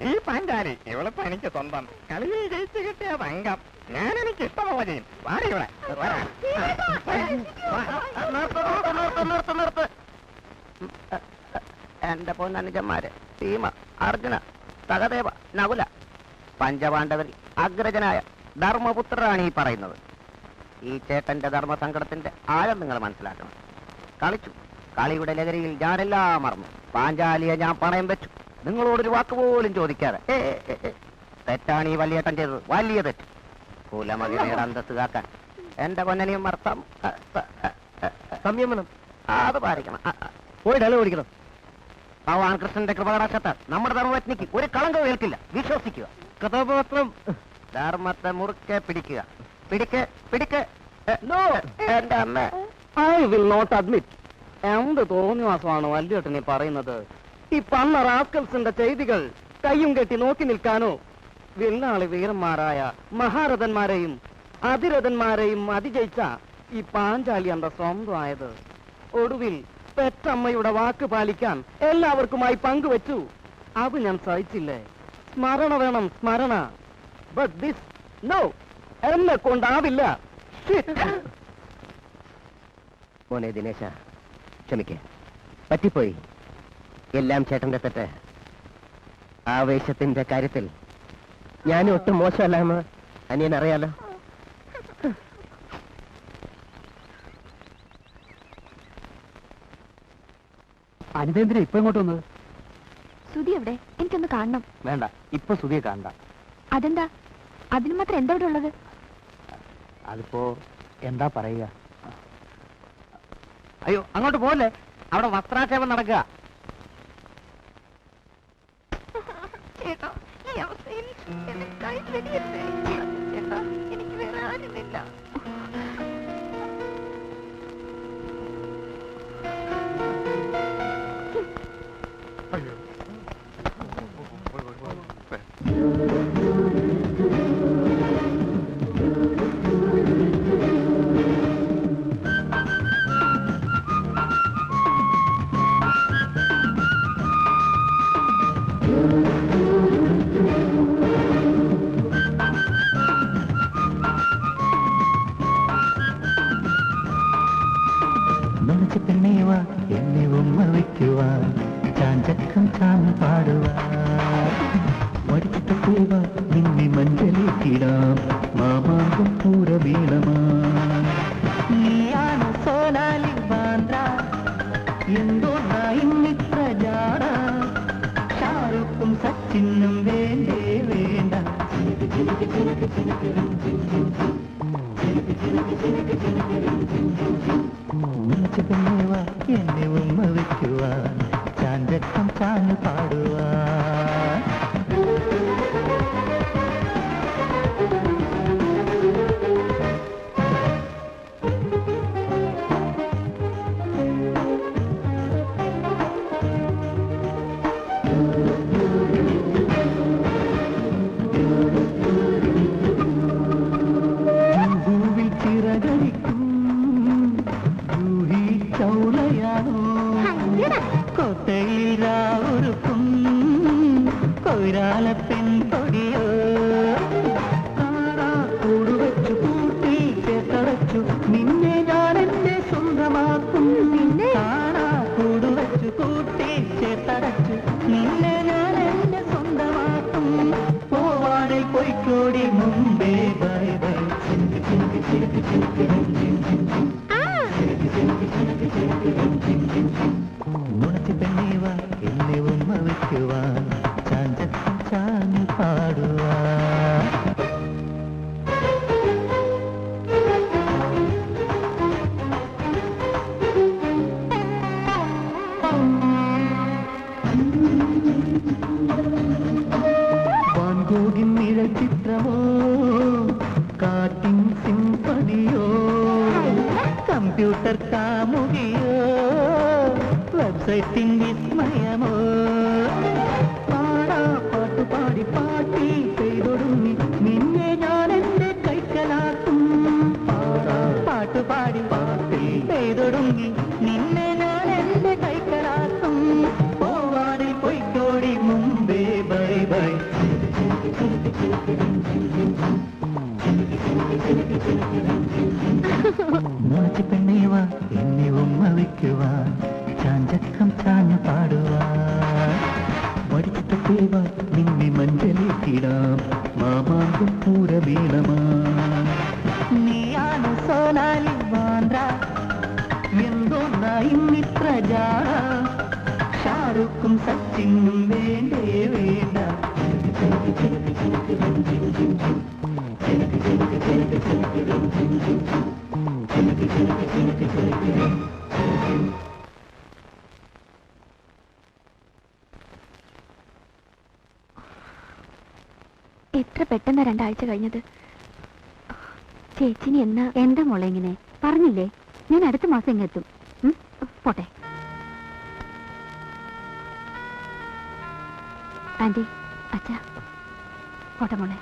E: ഈ പാഞ്ചാലി ഇവളിപ്പോ എനിക്ക് സ്വന്തം. കളിയിൽ ജയിച്ചു കിട്ടിയ തങ്കം. ഞാൻ എനിക്ക് ഇഷ്ടമുള്ള ചെയ്യും. വാടി ഇവിടെ.
D: എന്റെ പൊന്നനുജന്മാര് ഭീമ, അർജുന, സഹദേവ, നകുല, പഞ്ചപാണ്ഡവരിൽ അഗ്രജനായ ധർമ്മപുത്രരാണ് ഈ പറയുന്നത്. ഈ ചേട്ടന്റെ ധർമ്മസങ്കടത്തിന്റെ ആഴം നിങ്ങൾ മനസ്സിലാക്കണം. കളിച്ചു, കളിയുടെ ലഹരിയിൽ ഞാനെല്ലാം മറന്നു. പാഞ്ചാലിയെ ഞാൻ പണയം വെച്ചു, നിങ്ങളോടൊരു വാക്ക് പോലും ചോദിക്കാതെ. തെറ്റാണ് ഈ വലിയേട്ടൻ ചെയ്തത്, വലിയ തെറ്റ്. കുലമകയുടെ അന്തസ് കാക്കാൻ എന്റെ പൊന്നനെയും മർത്തം സംയമനം അത് പാലിക്കണം. പോയി ഡല ഓടിക്കണം. ഭഗവാൻ കൃഷ്ണന്റെ കൃപകടാക്ഷത്താൽ നമ്മുടെ ധർമ്മപത്നിക്ക് ഒരു കളങ്കവും ഏൽക്കില്ല. വിശ്വസിക്കുക. കഥാപാത്രം ധർമ്മത്തെ മുറുക്കെ പിടിക്കുക. പിടിക്ക്. എന്റെ അമ്മ, ഐ വിൽ നോട്ട് അഡ്മിറ്റ്. എന്ത് തോന്നിവാസമാണ് വല്യേട്ടനെ പറയുന്നത്? ഈ പന്ന റാസ്കൽസിന്റെ ചെയ്തികൾ കയ്യും കെട്ടി നോക്കി നിൽക്കാനോ? വില്ലാളി വീരന്മാരായ മഹാരഥന്മാരെയും അതിരഥന്മാരെയും അതിജയിച്ച ഈ പാഞ്ചാലി എന്റെ സ്വന്തമായത്. ഒടുവിൽ പെറ്റമ്മയുടെ വാക്ക് പാലിക്കാൻ എല്ലാവർക്കുമായി പങ്കുവച്ചു. അത് ഞാൻ സഹിച്ചില്ലേ? സ്മരണ വേണം, സ്മരണ. ബട്ട് ദിസ് നോ, എന്നെ കൊണ്ടാവില്ല. മോനെ ദിനേശ, ക്ഷമിക്കേ, പറ്റിപ്പോയി. എല്ലാം ചേട്ടന്റെ തെറ്റ്. ആവേശത്തിന്റെ കാര്യത്തിൽ ഞാൻ ഒട്ടും മോശമല്ലാന്ന് അനിയൻ അറിയാലോ.
B: അനിതേന്ദ്രൻ ഇപ്പൊ ഇങ്ങോട്ട് വന്നത്?
C: സുധി എവിടെ? എനിക്കൊന്ന് കാണണം.
B: വേണ്ട, ഇപ്പൊ സുധിയെ കാണണ്ട.
C: അതെന്താ? അതിന് മാത്രം എന്താ ഇവിടെ ഉള്ളത്?
B: അതിപ്പോ എന്താ പറയുക?
D: അയ്യോ, അങ്ങോട്ട് പോകല്ലേ, അവിടെ വസ്ത്രാക്ഷേപം നടക്കുക.
F: എന്നെ ഉമ്മ വയ്ക്കുവാൻ ചാഞ്ചക്കം ചാന്ന് പാടുവാൻ വടിച്ചിട്ട പൂവ നിന്നെ മഞ്ചലിക്കിടാം മാമാങ്കം പൂര വീണമാൻ നീയാണ് സോനാലി ബാന്ദ്ര എന്തോ ഇന്നിത്ര ജാട ഷാരൂഖും സച്ചിനും വേണ്ടേ വേണ്ട എന്നെ ഉമ്മ വയ്ക്കുവാൻ ചാഞ്ചക്കം ചാന്ന് പാടുവാൻ ഭൂവിൽ ചിറകരിക്കും കൊട്ടയിൽ രാവുറുക്കും കൊയ്രാലപ്പെൻ കൊടിയോ കൂടുവച്ചു കൂട്ടി ചേർത്തടച്ചു നിന്നെ ഞാൻ എന്റെ സ്വന്തമാക്കും കൂടുവച്ചു കൂട്ടി ചേർത്തടച്ചു നിന്നെ ഞാൻ എന്റെ സ്വന്തമാക്കും പോവാടിൽ പൊയ്ക്കോടി മുമ്പേ ബൈ ബൈ നുണച്ചു പെണ്ണീവ എന്നെ ഉമ്മ വയ്ക്കുവാൻ ചാഞ്ചക്കം ചാഞ്ഞു പാടുവാൻ വാൻകൂകിൻ നിഴൽ ചിത്രമോ കാറ്റിൻ സിംഫണിയോ കമ്പ്യൂട്ടർ കാമുകിയോ വെബ്സൈറ്റിൻ വിസ്മയമോ പാടാ പാട്ടു പാടി പാട്ടി ചെയ്തൊടുങ്ങി നിന്നെ ഞാൻ എന്റെ കൈക്കലാക്കും പാടാ പാട്ടു പാടി പാട്ടി ചെയ്തൊടുങ്ങി നിന്നെ ഞാൻ എന്റെ കൈക്കലാക്കും പോവാടി പൊയ്ക്കോടി മുമ്പേ ചാഞ്ചക്കം ചാഞ്ഞു പാടുവാൻ വടിച്ചിട്ടേവാ നിന്നെ മഞ്ചലിട്ടിടാം മാമാങ്കം പൂരമേളമാ നീയാണ് സോനാലി വാണ്ട എന്തോന്നാ ഇന്നിത്ര ജാട ഷാറുഖും സച്ചിനും വേണ്ടേ വേണ്ട
C: എത്ര പെട്ടെന്ന് 2 ആഴ്ച കഴിഞ്ഞത്. ചേച്ചിനി എന്നാ? എന്താ മോളെ ഇങ്ങനെ പറഞ്ഞില്ലേ? ഞാൻ അടുത്ത മാസം ഇങ്ങെത്തും. പോട്ടെ ആന്റി, അച്ഛാ, പോട്ടെ മോളെ.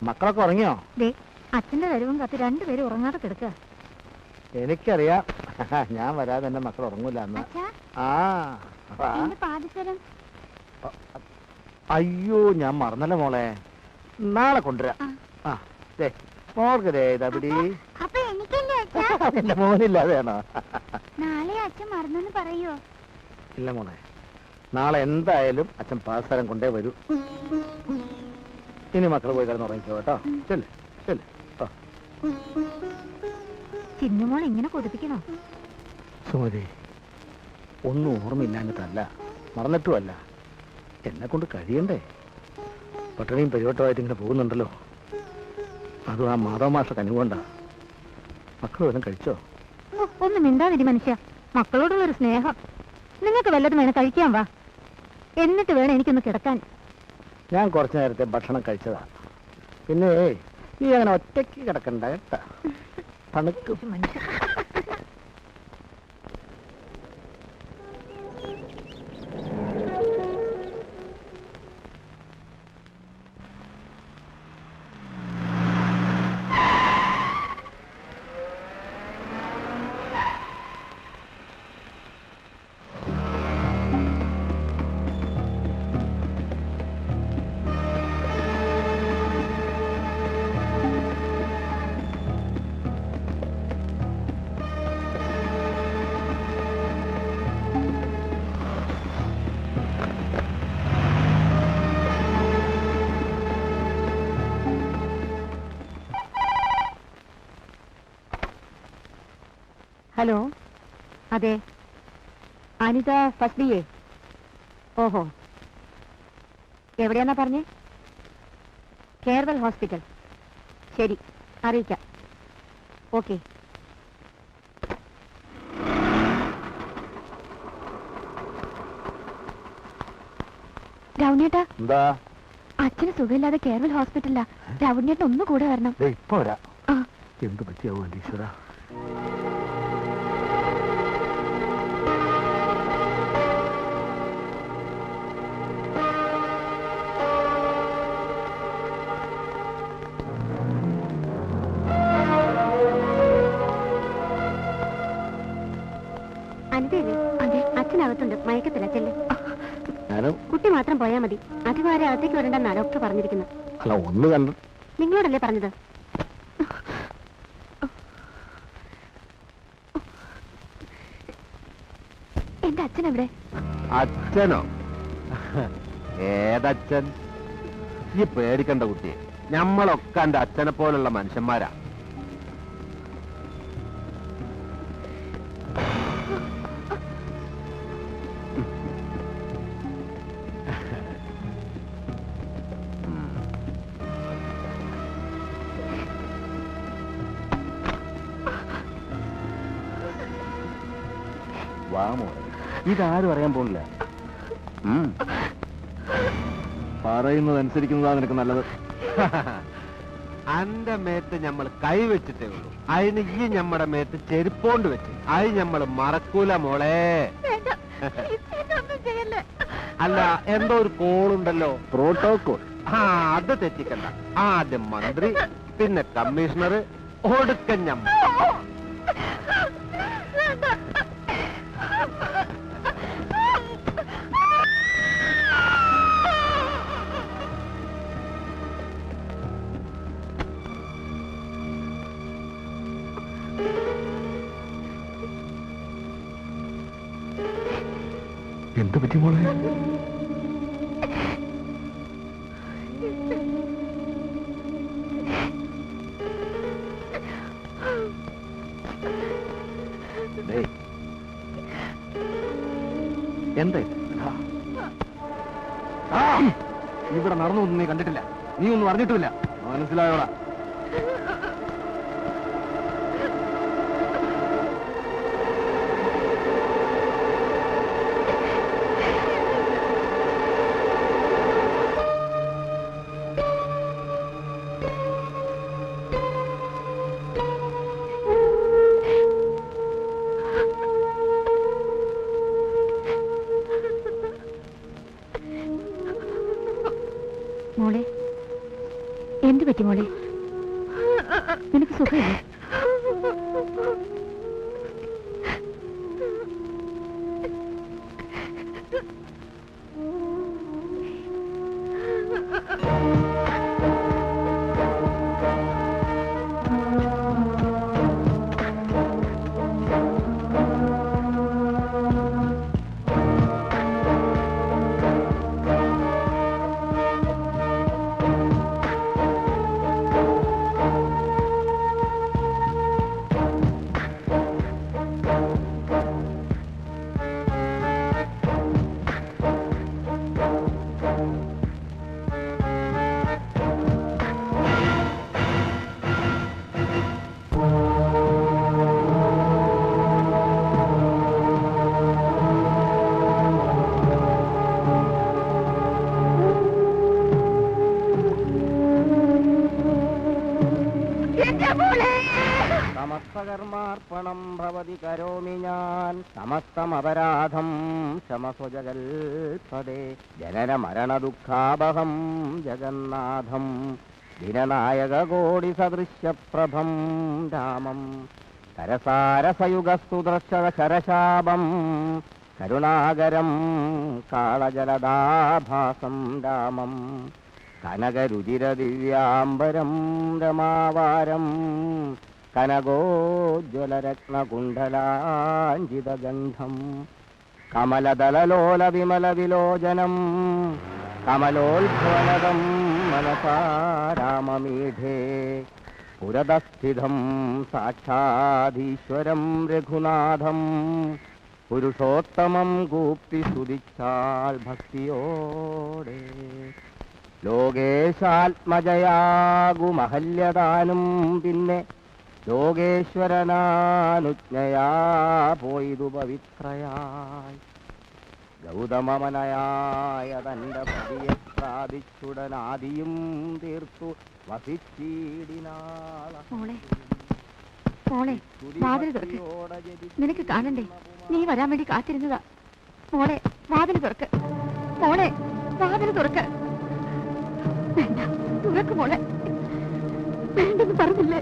B: മക്കളൊക്കെ ഉറങ്ങിയോ?
C: അച്ഛന്റെ വരവും കത്ത് 2 പേരും ഉറങ്ങാതെ കിടക്കുക.
B: എനിക്കറിയാം, ഞാൻ വരാതെ എന്റെ മക്കൾ ഉറങ്ങൂല എന്ന്. അയ്യോ, ഞാൻ മറന്നല്ലോ മോളെ, നാളെ കൊണ്ടുവരാം. മോൾക്ക് ഇതാ പിടി. എന്റെ മോനില്ലാതെയാണോ?
C: നാളെ അച്ഛൻ മറന്നെന്ന് പറയോ?
B: ഇല്ല മോളെ, നാളെ എന്തായാലും അച്ഛൻ പാസ്തരം കൊണ്ടേ വരൂ. ഇനി മക്കൾ പോയി കിടന്ന് ഉറങ്ങിക്കോ കേട്ടോ. ചെല്ല് ചെല്ല്.
C: ചിന്നുമോൾ ഇങ്ങനെ കൊതിപ്പിക്കണോ?
B: സുമതി, ഒന്നും ഓർമ്മയില്ലാഞ്ഞിട്ടല്ല, മറന്നിട്ടുമല്ല. എന്നെ കൊണ്ട് കഴിയണ്ടേ? പട്ടണിയും പരിവട്ടമായിട്ട് ഇങ്ങനെ പോകുന്നുണ്ടല്ലോ. അതും ആ മാധവ മാഷ കനിവുകൊണ്ടാ. മക്കൾ വല്ലതും കഴിച്ചോ?
C: ഒന്നും മിണ്ടാതിരി മനുഷ്യ. മക്കളോടുള്ളൊരു സ്നേഹം. നിങ്ങൾക്ക് വല്ലതും വേണം കഴിക്കാൻ. വാ, എന്നിട്ട് വേണം എനിക്കൊന്ന് കിടക്കാൻ.
B: ഞാൻ കുറച്ചു നേരത്തെ ഭക്ഷണം കഴിച്ചതാ. പിന്നെ നീ അങ്ങനെ ഒറ്റയ്ക്ക് കിടക്കണ്ട കേട്ടാ. തണുക്ക്
C: മനുഷ്യ. ഹലോ, അതെ, അനിത ഫസ്റ്റ് BA. ഓഹോ, എവിടെയാന്നാ പറഞ്ഞേ? കേരവൽ ഹോസ്പിറ്റൽ. ശരി, അറിയിക്കാം. ഓക്കെ. രവണ്യേട്ടാ,
B: എന്താ?
C: അച്ഛന് സുഖമില്ലാതെ കേരവൽ ഹോസ്പിറ്റലിലാ. രവണ്യേട്ടൻ ഒന്ന് കൂടെ വരണം.
B: ഇപ്പൊ വരാം. എന്ത് പറ്റിയാവോ ഈശ്വര?
C: അച്ഛനകത്തുണ്ട്, മയക്കത്തില്ല. ചെല്ല്. കുട്ടി മാത്രം പോയാ മതി. അധികാരം അകത്തേക്ക് വരണ്ടെന്നാ ഡോക്ടർ പറഞ്ഞിരിക്കുന്നത്.
B: അല്ല, ഒന്ന് കണ്ടു.
C: നിങ്ങളോടല്ലേ പറഞ്ഞത്? എന്റെ അച്ഛൻ എവിടെ?
B: അച്ഛനോ? ഏതച്ഛൻ? ഈ പേടിക്കണ്ട കുട്ടിയെ, ഞമ്മളൊക്കെ എന്റെ അച്ഛനെ പോലുള്ള മനുഷ്യന്മാരാ. വാമോ, ഇതാരും അറിയാൻ പോണില്ല. പറയുന്നത് അനുസരിക്കുന്നതാ നിനക്ക് നല്ലത്. അന്റെ മേത്ത് നമ്മൾ കൈവച്ചിട്ടേ ഉള്ളൂ. അതിന് ഈ ഞമ്മടെ മേത്ത് ചെരുപ്പോണ്ട് വെച്ച് അത് നമ്മൾ മറക്കൂല മോളെ. അല്ല, എന്തോ ഒരു കോളുണ്ടല്ലോ, പ്രോട്ടോകോൾ. അത് തെറ്റിക്കണ്ട. ആദ്യം മന്ത്രി, പിന്നെ കമ്മീഷണർ, ഒടുക്കൻ ഞമ്മ. എന്ത് പറ്റി മോളെ? എന്തേ ഇവിടെ നടന്നൊന്നും നീ കണ്ടിട്ടില്ല, നീ ഒന്നും അറിഞ്ഞിട്ടുമില്ല. മനസ്സിലായോടാ?
C: മോളെ, എന്ത് പറ്റി മോളെ? നിനക്ക് സുഖമില്ലേ?
D: സമസ്തകർമാർപ്പണം ഭവതി കരോമി ഞാൻ സമസ്തമപരാധം ശമസ്വജകൽപദേ ജനന മരണ ദുഃഖാപഹം ജഗന്നാഥം ദിനനായക കോടി സദൃശ്യപ്രഭം രാമം കരസാരസയുഗസ്തു ദർശനശരശാപം കരുണാകരം കാളജലദാഭാസം രാമം കനകരുചിരദിവ്യാംബരം രമാവാരം കനകോജ്വലരത്നകുണ്ഡലാഞ്ജിതഗന്ധം കമലദലലോല വിമല വിലോചനം കമലോത്ഭവനദം മനസാ രാമമീഢേ പുരതസ്ഥിതം സാക്ഷാധീശ്വരം രഘുനാഥം പുരുഷോത്തമം കൂപ്പി സ്തുതിച്ചാൽ ഭക്തിയോടെ ലോകേശാത്മജയാകുമഹല്യദാനും പിന്നെ ലോകേശ്വരനാനുജ്ഞയാ പോയിതു പവിത്രയായി ഗൗതമമനയായ തന്റെ പതിയെ പ്രാപിച്ചുടനാദിയും തീർത്തു വസിച്ചീടിനാള.
C: മോളെ, വാതിൽ തുറക്ക്. നിനക്ക് കാണണ്ടേ? നീ വരാൻ വേണ്ടി കാത്തിരുന്നതാ. മോളെ, വാതിൽ തുറക്ക്. മോളെ, വാതിൽ തുറക്ക്. വേണ്ട, തുറക്ക് മോളെ. വേണ്ടെന്ന് പറഞ്ഞില്ലേ?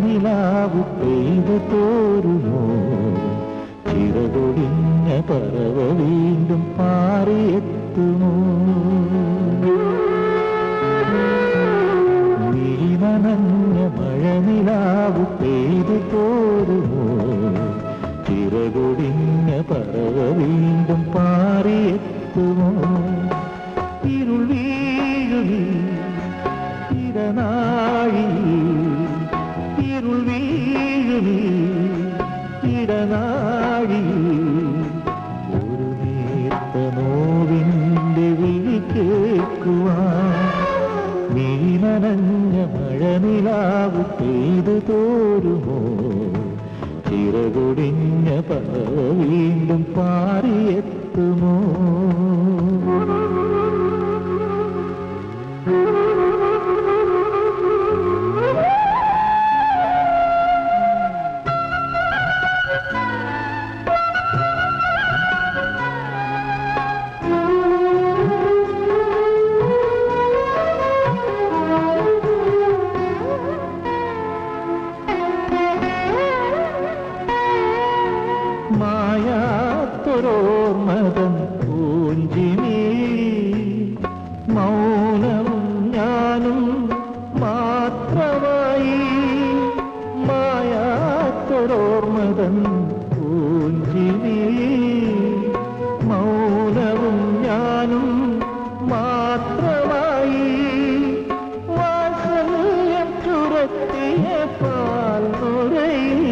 F: മഴനിലാവു പെയ്തു തോരുമോ ചിറകൊടിഞ്ഞ പറവ വീണ്ടും പാറിയെത്തുമോ നനഞ്ഞ മഴനിലാവു പെയ്തു തോരുമോ ചിറകൊടിഞ്ഞ പറവ വീണ്ടും പാറിയെത്തുമോ ഇരുൾ വീഴുമീ ഇടനാഴി ഇരുൾ വീഴുമീ ഇടനാഴി ഒരു നേർത്ത നോവിൻ്റെ വിളി കേൾക്കുവാൻ നീ നനഞ്ഞ മഴനിലാവു പെയ്തു തോരുമോ ചിറകൊടിഞ്ഞ പറവ വീണ്ടും പാറിയെത്തുമോ മായാത്തൊരോർമതൻ പൂഞ്ചിനി മൗനവും ഞാനും മാത്രമായി മായാത്തൊരോർമതൻ പൂഞ്ചിനി മൗനവും ഞാനും മാത്രമായി വാത്സല്യം ചുരത്തിയ പാൽനുരയിൽ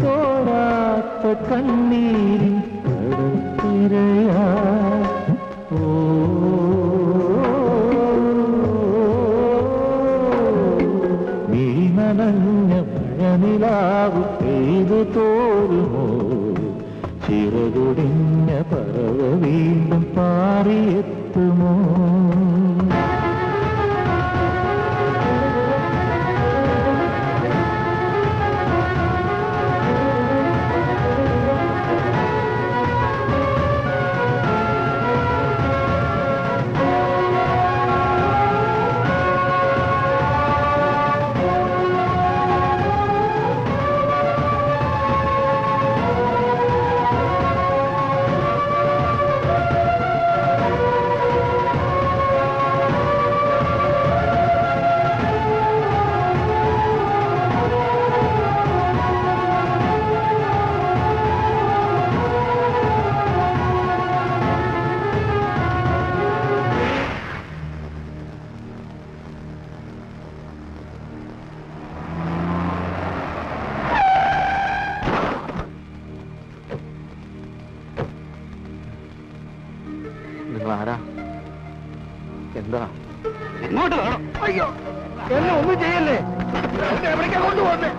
F: തോരാത്ത കണ്ണീരിൻ കടൽത്തിരയാ നീ നനഞ്ഞ മഴനിലാവു പെയ്തു തോരുമോ ചിറകൊടിഞ്ഞ പറവ വീണ്ടും പാറിയെത്തുമോ
B: ആരാ എന്താ
D: എങ്ങോട്ട് വേണം
B: അയ്യോ എന്നെ ഒന്നും ചെയ്യല്ലേ എവിടേക്കാ കൊണ്ടുപോകുന്നേ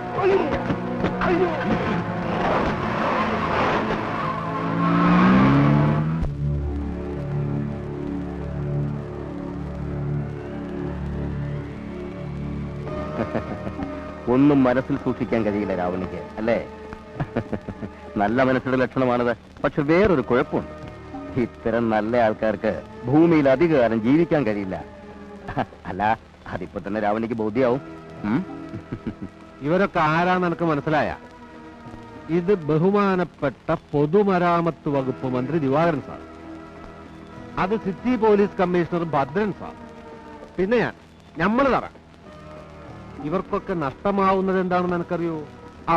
B: അയ്യോ
D: ഒന്നും മനസ്സിൽ സൂക്ഷിക്കാൻ കഴിയില്ല രാവണിക്ക്, അല്ലേ? നല്ല മനസ്സിന്റെ ലക്ഷണമാണത്. പക്ഷെ വേറൊരു കുഴപ്പമുണ്ട്. ഇത്തരം നല്ല ആൾക്കാർക്ക് ഭൂമിയിൽ അധികകാലം ജീവിക്കാൻ കഴിയില്ല. അല്ല, അതിപ്പോ തന്നെ രാവണിക്ക് ബോധ്യാവും.
B: ഇവരൊക്കെ ആരാന്ന് എനിക്ക് മനസ്സിലായ? ഇത് ബഹുമാനപ്പെട്ട പൊതുമരാമത്ത് വകുപ്പ് മന്ത്രി ദിവാകരൻ സാർ, അത് city police commissioner Bhadran sir, പിന്നെ നമ്മൾ തറ. ഇവർക്കൊക്കെ നഷ്ടമാവുന്നത് എന്താണെന്ന് എനിക്കറിയോ?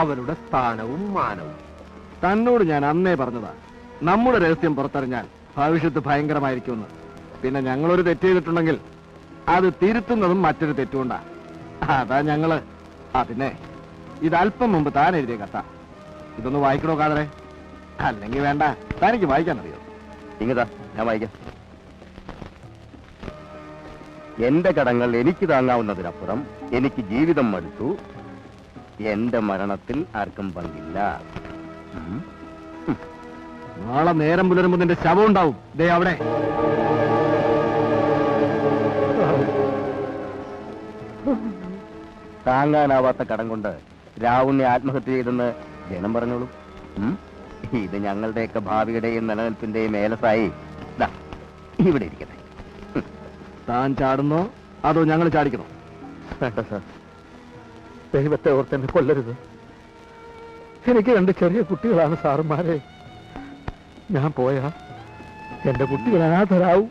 B: അവരുടെ സ്ഥാനവും മാനവും. തന്നോട് ഞാൻ അന്നേ പറഞ്ഞതാ, നമ്മുടെ രഹസ്യം പുറത്തറിഞ്ഞാൽ ഭവിഷ്യത്ത് ഭയങ്കരമായിരിക്കുമെന്ന്. പിന്നെ ഞങ്ങളൊരു തെറ്റ് ചെയ്തിട്ടുണ്ടെങ്കിൽ അത് തിരുത്തുന്നതും മറ്റൊരു തെറ്റുകൊണ്ടാ. അതാ ഞങ്ങള്. പിന്നെ ഇതല്പം മുമ്പ് താൻ എഴുതിയ കഥ ഇതൊന്ന് വായിക്കണോ കാതറെ? അല്ലെങ്കിൽ വേണ്ട, തനിക്ക് വായിക്കാൻ അറിയോ?
D: ഇങ്ങതാ, ഞാൻ വായിക്കാം. എന്റെ കടങ്ങൾ എനിക്ക് താങ്ങാവുന്നതിനപ്പുറം എനിക്ക് ജീവിതം മടുത്തു. എന്റെ മരണത്തിൽ ആർക്കും പങ്കില്ല.
B: നാളെ നേരം പുലരുമ്പോ നിന്റെ ശവം ഉണ്ടാവും. ദേ അവിടെ.
D: താങ്ങാനാവാത്ത കടം കൊണ്ട് രാവുണ്ണി ആത്മഹത്യ ചെയ്തെന്ന് ജനം പറഞ്ഞോളൂ. ഇത് ഞങ്ങളുടെയൊക്കെ ഭാവിയുടെയും നിലനിൽപ്പിന്റെയും ഏലസായി ഇവിടെ ഇരിക്കട്ടെ.
B: താൻ ചാടുന്നോ അതോ ഞങ്ങൾ ചാടിക്കണോ?
D: വേണ്ട സാർ,
B: ദൈവത്തെ ഓർത്തെന്നെ കൊല്ലരുത്. എനിക്ക് 2 ചെറിയ കുട്ടികളാണ് സാറുമാരെ. ഞാൻ പോയാ എന്റെ കുട്ടികൾ അനാഥരാവും.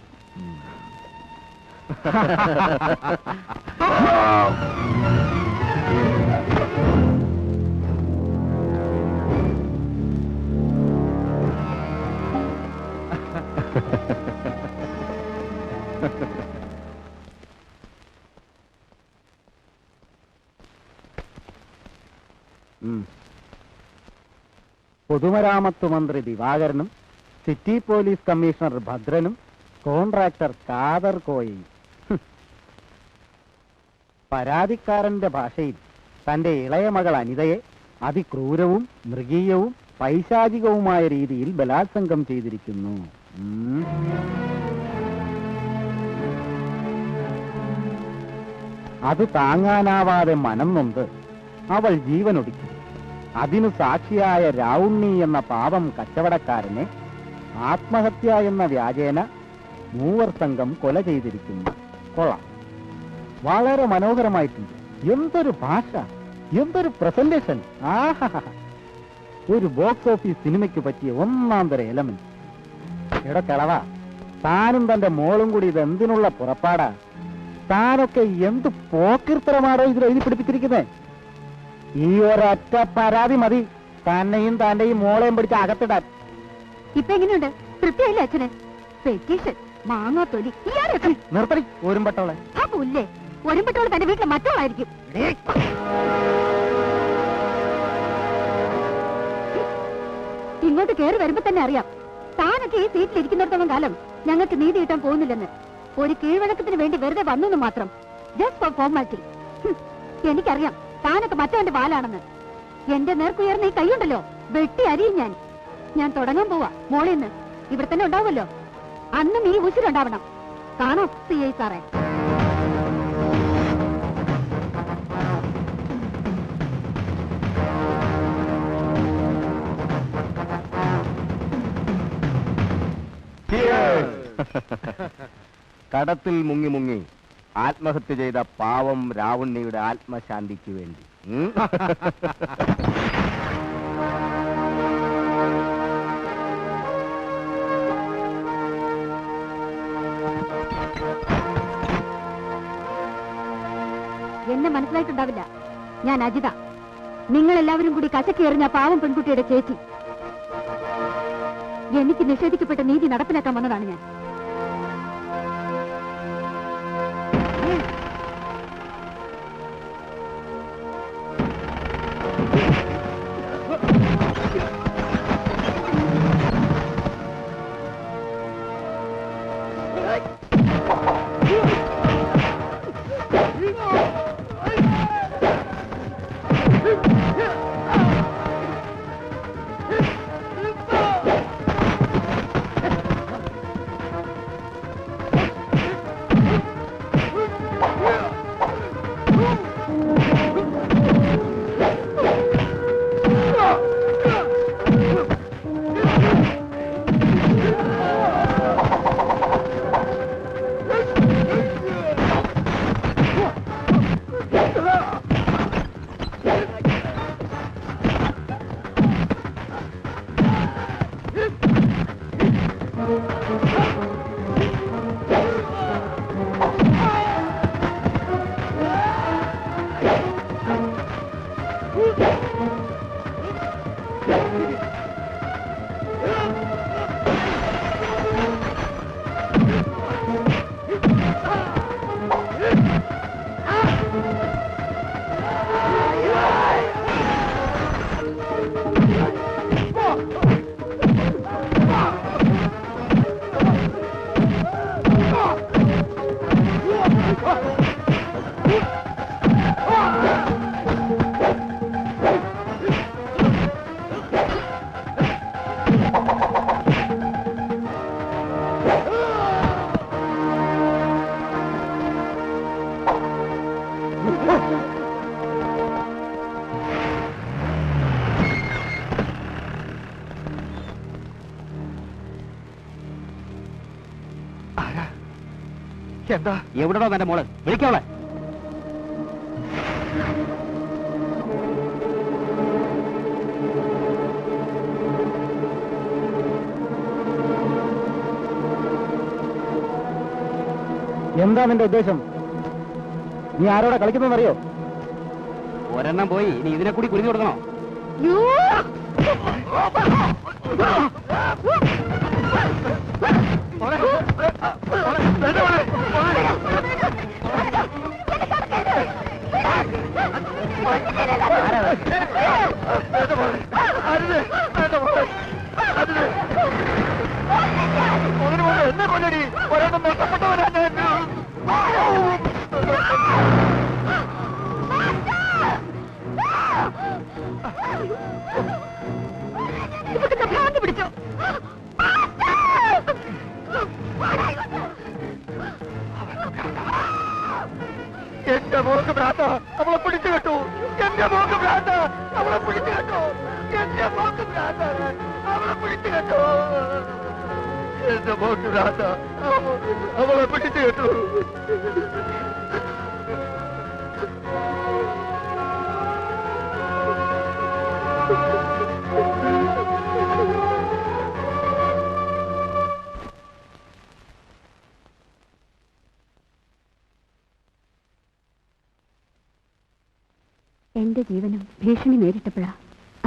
D: പൊതുമരാമത്ത് മന്ത്രി ദിവാകരനും സിറ്റി പോലീസ് കമ്മീഷണർ ഭദ്രനും കോൺട്രാക്ടർ കാദർ കോയയും. പരാതിക്കാരന്റെ ഭാഷയിൽ തന്റെ ഇളയ മകൾ അനിതയെ അതിക്രൂരവും മൃഗീയവും പൈശാചികവുമായ രീതിയിൽ ബലാത്സംഗം ചെയ്തിരിക്കുന്നു. അത് താങ്ങാനാവാതെ മനം നൊന്ത് അവൾ ജീവനൊടുക്കി. അതിനു സാക്ഷിയായ രാവുണ്ണി എന്ന പാപം കച്ചവടക്കാരനെ ആത്മഹത്യ എന്ന വ്യാജേന 3 സംഘം കൊല ചെയ്തിരിക്കുന്നു. കൊള്ളാം, വളരെ മനോഹരമായിട്ടുണ്ട്. എന്തൊരു ഭാഷ, എന്തൊരു പ്രസന്റേഷൻ! ആഹാ, ഒരു ബോക്സ് ഓഫീസ് സിനിമയ്ക്ക് പറ്റിയ 1-ാം തരം എലമെന്റ്. കിളവാ, താനും തന്റെ മോളും കൂടി ഇത് എന്തിനുള്ള പുറപ്പാടാ? താനൊക്കെ എന്ത് പോക്കിർത്തരമാണോ ഇതിൽ എഴുതി പിടിപ്പിച്ചിരിക്കുന്നത്? ഈ ഒരൊറ്റ പരാതി മതി തന്നെയും തന്റെയും മോളെയും പിടിച്ച് അകത്തിടാൻ.
C: ഇപ്പൊ എങ്ങനെയുണ്ട്? തൃപ്തിയായില്ലേ അച്ഛന്? പെറ്റീഷൻ, മാങ്ങാത്തൊലി,
D: നിർത്തടി ഒരുമ്പട്ടോളെ.
C: ആ പുല്ലേ, ഒരുമ്പട്ടോള് തന്റെ വീട്ടിലെ മറ്റോളായിരിക്കും. ഇങ്ങോട്ട് കയറി വരുമ്പോ തന്നെ അറിയാം താനൊക്കെ ഈ സീറ്റിൽ ഇരിക്കുന്നിടത്തോളം കാലം ഞങ്ങൾക്ക് നീതി കിട്ടാൻ പോകുന്നില്ലെന്ന്. ഒരു കീഴ്വഴക്കത്തിന് വേണ്ടി വെറുതെ വന്നു മാത്രം, ജസ്റ്റ് ഫോർ ഫോർമാലിറ്റി. എനിക്കറിയാം താനൊക്കെ മറ്റവന്റെ പാലാണെന്ന്. എന്റെ നേർക്കുയർന്ന ഈ കൈയുണ്ടല്ലോ, വെട്ടി അരിയും ഞാൻ തുടങ്ങാൻ പോവാ. മോളിന്ന് ഇവിടെ തന്നെ ഉണ്ടാവുമല്ലോ, അന്നും ഈ ഉശിരുണ്ടാവണം. കാണാം CI സാറേ.
D: കടത്തിൽ മുങ്ങി മുങ്ങി ആത്മഹത്യ ചെയ്ത പാവം രാവുണ്ണിയുടെ ആത്മശാന്തിക്ക് വേണ്ടി.
C: എന്നെ മനസ്സിലായിട്ടുണ്ടാവില്ല. ഞാൻ അജിത, നിങ്ങളെല്ലാവരും കൂടി കശക്കേറിഞ്ഞ പാവം പെൺകുട്ടിയുടെ ചേച്ചി. എനിക്ക് നിഷേധിക്കപ്പെട്ട നീതി നടപ്പിലാക്കാൻ വന്നതാണ് ഞാൻ.
A: എന്താ?
D: എവിടെയോ തന്റെ മോള്, വിളിക്കവളെ.
B: എന്താ നിന്റെ ഉദ്ദേശം? നീ ആരോടെ കളിക്കുന്നറിയോ?
D: ഒരെണ്ണം പോയി ഇനി ഇതിനെ കൂടി കുടിഞ്ഞു കൊടുക്കണോ?
A: എന്നെ കൊല്ലടി, ഒരെണ്ണം നഷ്ടപ്പെട്ടവരാ ഞാൻ.
C: പിടിച്ചോ.
A: എന്റെ മോക്ക് ഭ്രാന്ത, അവളെ പിടിച്ചു കേട്ടു. എന്റെ മോക്ക് ഭ്രാന്ത, അവളെ പിടിച്ചു കേട്ടു. എന്റെ മോക്ക് ഭ്രാന്ത, അവളെ പിടിച്ചു കേട്ടു. എന്റെ മോക്ക് ഭ്രാന്ത, അവളെ പിടിച്ചു കേട്ടു.
C: എന്റെ ജീവനും ഭീഷണി നേരിട്ടപ്പോഴാ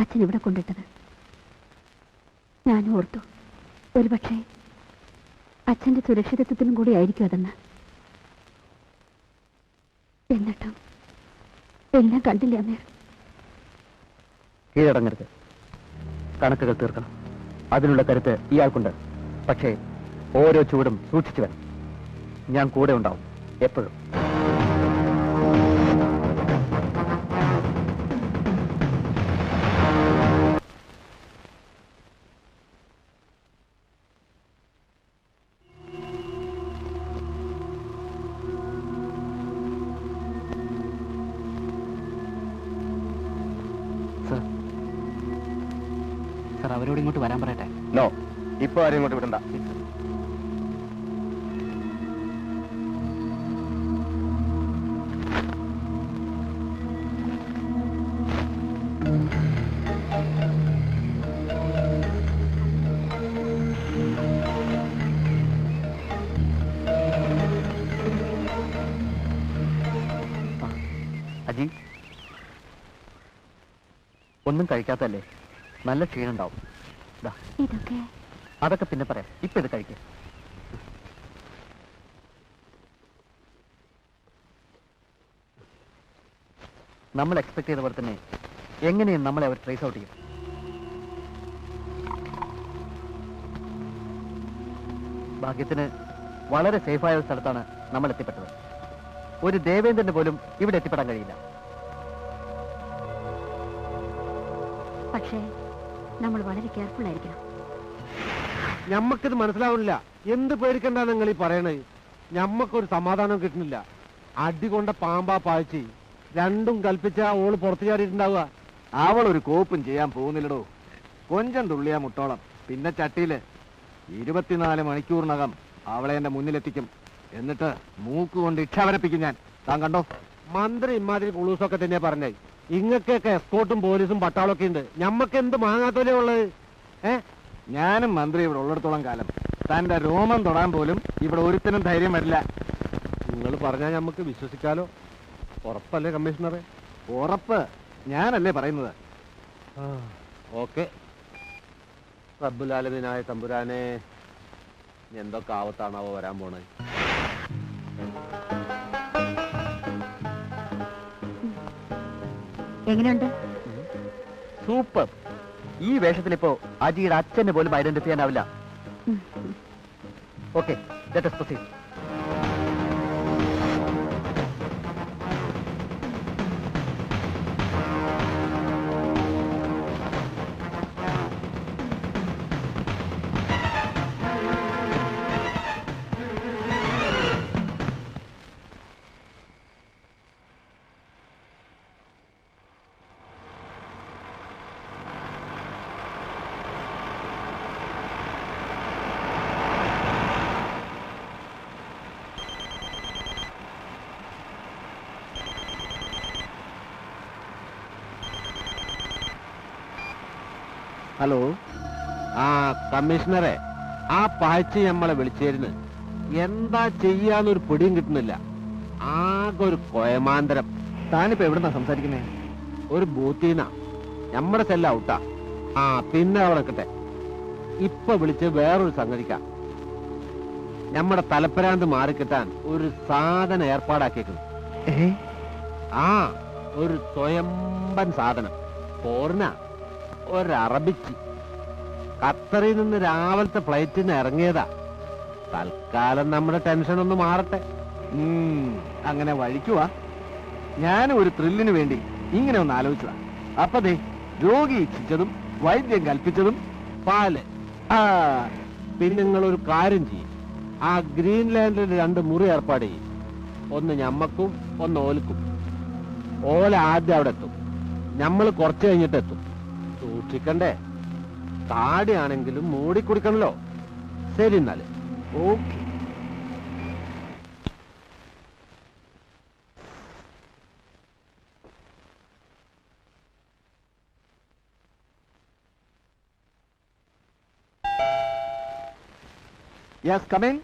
C: അച്ഛൻ ഇവിടെ കൊണ്ടിട്ടത്. ഞാൻ ഓർത്തു, ഒരുപക്ഷെ അച്ഛന്റെ സുരക്ഷിതത്വത്തിനും കൂടി ആയിരിക്കും അതെന്ന്. എന്നിട്ടും എല്ലാം കണ്ടില്ല അമീർ.
D: കീഴടങ്ങരുത്. കണക്കുകൾ തീർക്കണം. അതിനുള്ള കരുത്ത് ഇയാൾക്കുണ്ട്. പക്ഷേ ഓരോ ചൂടും സൂക്ഷിച്ചു വേണം. ഞാൻ കൂടെ ഉണ്ടാവും എപ്പോഴും. സാർ, അവരോട് ഇങ്ങോട്ട് വരാൻ പറയട്ടെ.
E: നോ, ഇപ്പൊ ആരും ഇങ്ങോട്ട് വിടണ്ട.
D: അജി, ഒന്നും കഴിക്കാത്തല്ലേ? നല്ല ക്ഷീണുണ്ടാവും.
C: ഇതൊക്കെ
D: അതൊക്കെ പിന്നെ പറയാം. ഇപ്പൊ ഇത് കഴിക്കുക. നമ്മൾ എക്സ്പെക്ട് ചെയ്ത പോലെ തന്നെ എങ്ങനെയും നമ്മളെ അവർ ട്രേസ് ഔട്ട് ചെയ്യും. ഭാഗ്യത്തിന് വളരെ സേഫായ ഒരു സ്ഥലത്താണ് നമ്മൾ എത്തിപ്പെട്ടത്. ഒരു ദേവേന്ദ്രന് പോലും ഇവിടെ എത്തിപ്പെടാൻ കഴിയില്ല.
C: പക്ഷേ നമ്മൾ വളരെ കെയർഫുൾ ആയിരിക്കണം.
B: ഞമ്മക്കിത് മനസ്സിലാവുന്നില്ല. എന്ത് പേടിക്കണ്ട നിങ്ങൾ ഈ പറയണേ? ഞമ്മക്കൊരു സമാധാനം കിട്ടുന്നില്ല. അടി കൊണ്ട പാമ്പാ പാഴ്ചി രണ്ടും കൽപ്പിച്ച ഓള് പുറത്തു ചാടിയിട്ടുണ്ടാവുക.
A: അവളൊരു കോപ്പും ചെയ്യാൻ പോകുന്നില്ലടോ. കൊഞ്ചം തുള്ളിയാ മുട്ടോളം. പിന്നെ ചട്ടിയില് 24 മണിക്കൂറിനകം അവളെ എന്റെ മുന്നിലെത്തിക്കും. എന്നിട്ട് മൂക്കുകൊണ്ട് ഇച്ഛ വരപ്പിക്കും ഞാൻ. താൻ കണ്ടോ?
B: മന്ത്രി ഇമാതിരി കുളൂസൊക്കെ തന്നെയാ പറഞ്ഞേ. ഇങ്ങക്കൊക്കെ എസ്കോർട്ടും പോലീസും പട്ടാളൊക്കെ ഉണ്ട്. ഞമ്മക്ക് എന്ത് മാങ്ങാത്തോലേ ഉള്ളത്?
A: ഞാനും മന്ത്രി ഇവിടെ ഉള്ളിടത്തോളം കാലം തന്റെ രോമം തൊടാൻ പോലും ഇവിടെ ഒരുത്തിനും ധൈര്യം വരില്ല.
B: നിങ്ങൾ പറഞ്ഞാൽ ഞമ്മക്ക് വിശ്വസിക്കാലോ? ഉറപ്പല്ലേ കമ്മീഷണറെ?
A: ഉറപ്പ് ഞാനല്ലേ പറയുന്നത്.
B: ഓക്കെ. റബ്ബുലാലമീനായ തമ്പുരാനെ, എന്തൊക്കെ ആവത്താണാവോ വരാൻ പോണേ?
C: എങ്ങനെയുണ്ട്?
D: സൂപ്പർ. ഈ വേഷത്തിലിപ്പോ അജിയുടെ അച്ഛന് പോലും ഐഡന്റിഫൈ ചെയ്യാനാവില്ല. Okay, let us proceed.
B: Hello. ആ കമ്മീഷണറെ, ആ പാഴ്ച നമ്മളെ വിളിച്ചിരുന്നു. എന്താ ചെയ്യാന്നൊരു പിടിയും കിട്ടുന്നില്ല. ആകെ ഒരു കൊയമാന്തരം.
A: താനിപ്പോ എവിടുന്നാ സംസാരിക്കുന്നേ?
B: ഒരു ബൂത്തീന നമ്മുടെ സെല്ല ഔട്ടാ. ആ പിന്നെ അവിടെ നിൽക്കട്ടെ. ഇപ്പൊ വിളിച്ച് വേറൊരു സംഗതിക്കാം. നമ്മുടെ തലപ്പരാന്ത് മാറിക്കിട്ടാൻ ഒരു സാധനം ഏർപ്പാടാക്കിയേക്കുന്നു. ആ ഒരു സ്വയംബൻ സാധനം. പോർന ഒരറബിച്ച് ഖത്തറിൽ നിന്ന് രാവിലത്തെ ഫ്ലൈറ്റിന് ഇറങ്ങിയതാ. തൽക്കാലം നമ്മുടെ ടെൻഷൻ ഒന്ന് മാറട്ടെ.
A: അങ്ങനെ വഴിക്കുവാ. ഞാനും ഒരു ത്രില്ലിന് വേണ്ടി ഇങ്ങനെ ഒന്ന് ആലോചിച്ചതാ. അപ്പതേ രോഗി ഇച്ഛിച്ചതും വൈദ്യം കൽപ്പിച്ചതും
B: പാല്. പിന്നെ നിങ്ങളൊരു കാര്യം ചെയ്യും. ആ ഗ്രീൻലാൻഡിൽ 2 മുറി ഏർപ്പാട് ചെയ്യും. ഒന്ന് ഞമ്മക്കും ഒന്ന് ഓൽക്കും. ഓല ആദ്യം അവിടെ എത്തും, നമ്മൾ കുറച്ച് കഴിഞ്ഞിട്ട് എത്തും. സൂക്ഷിക്കണ്ടേ? താടിയാണെങ്കിലും മൂടി കുടിക്കണല്ലോ. ശരി എന്നാല്.
A: Okay. Yes, come in.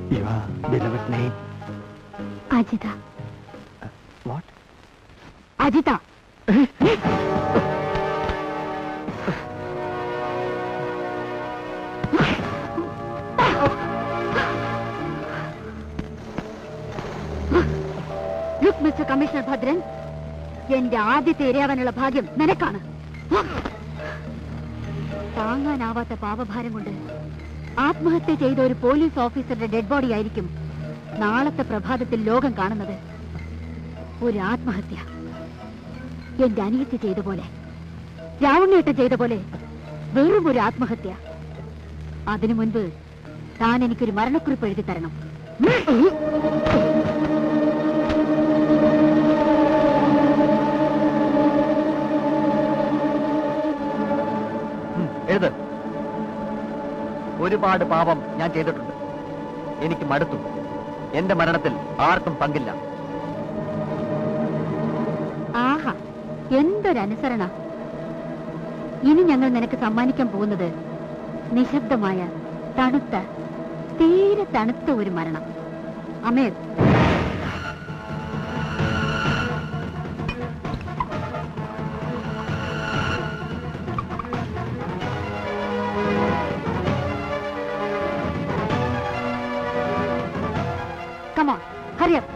A: Your beloved name?
C: Ajita.
A: What?
C: Ajita. Look, Mr. Commissioner Bhadran, എന്റെ ആദ്യത്തെ ഇരയാവാനുള്ള ഭാഗ്യം നിനക്കാണ്. താങ്ങാനാവാത്ത പാപഭാരം കൊണ്ട് ആത്മഹത്യ ചെയ്ത ഒരു പോലീസ് ഓഫീസറുടെ ഡെഡ് ബോഡി ആയിരിക്കും നാളത്തെ പ്രഭാതത്തിൽ ലോകം കാണുന്നത്. ഒരു ആത്മഹത്യ എന്റെ അനിയത്തി ചെയ്ത പോലെ, രാവണ്ണേട്ട ചെയ്ത പോലെ വെറും ഒരു ആത്മഹത്യ. അതിനു മുൻപ് താൻ എനിക്കൊരു മരണക്കുറിപ്പ് എഴുതി തരണം.
A: എഴുത്. ഒരുപാട് പാപം ഞാൻ ചെയ്തിട്ടുണ്ട്. എനിക്ക് മടുത്തു. എന്റെ മരണത്തിൽ ആർക്കും പങ്കില്ല.
C: ആഹാ, എന്തൊരനുസരണ. ഇനി ഞങ്ങൾ നിനക്ക് സമ്മാനിക്കാൻ പോകുന്നത് നിശബ്ദമായ, തണുത്ത, തീരെ തണുത്ത ഒരു മരണം. Amer, come on, hurry up.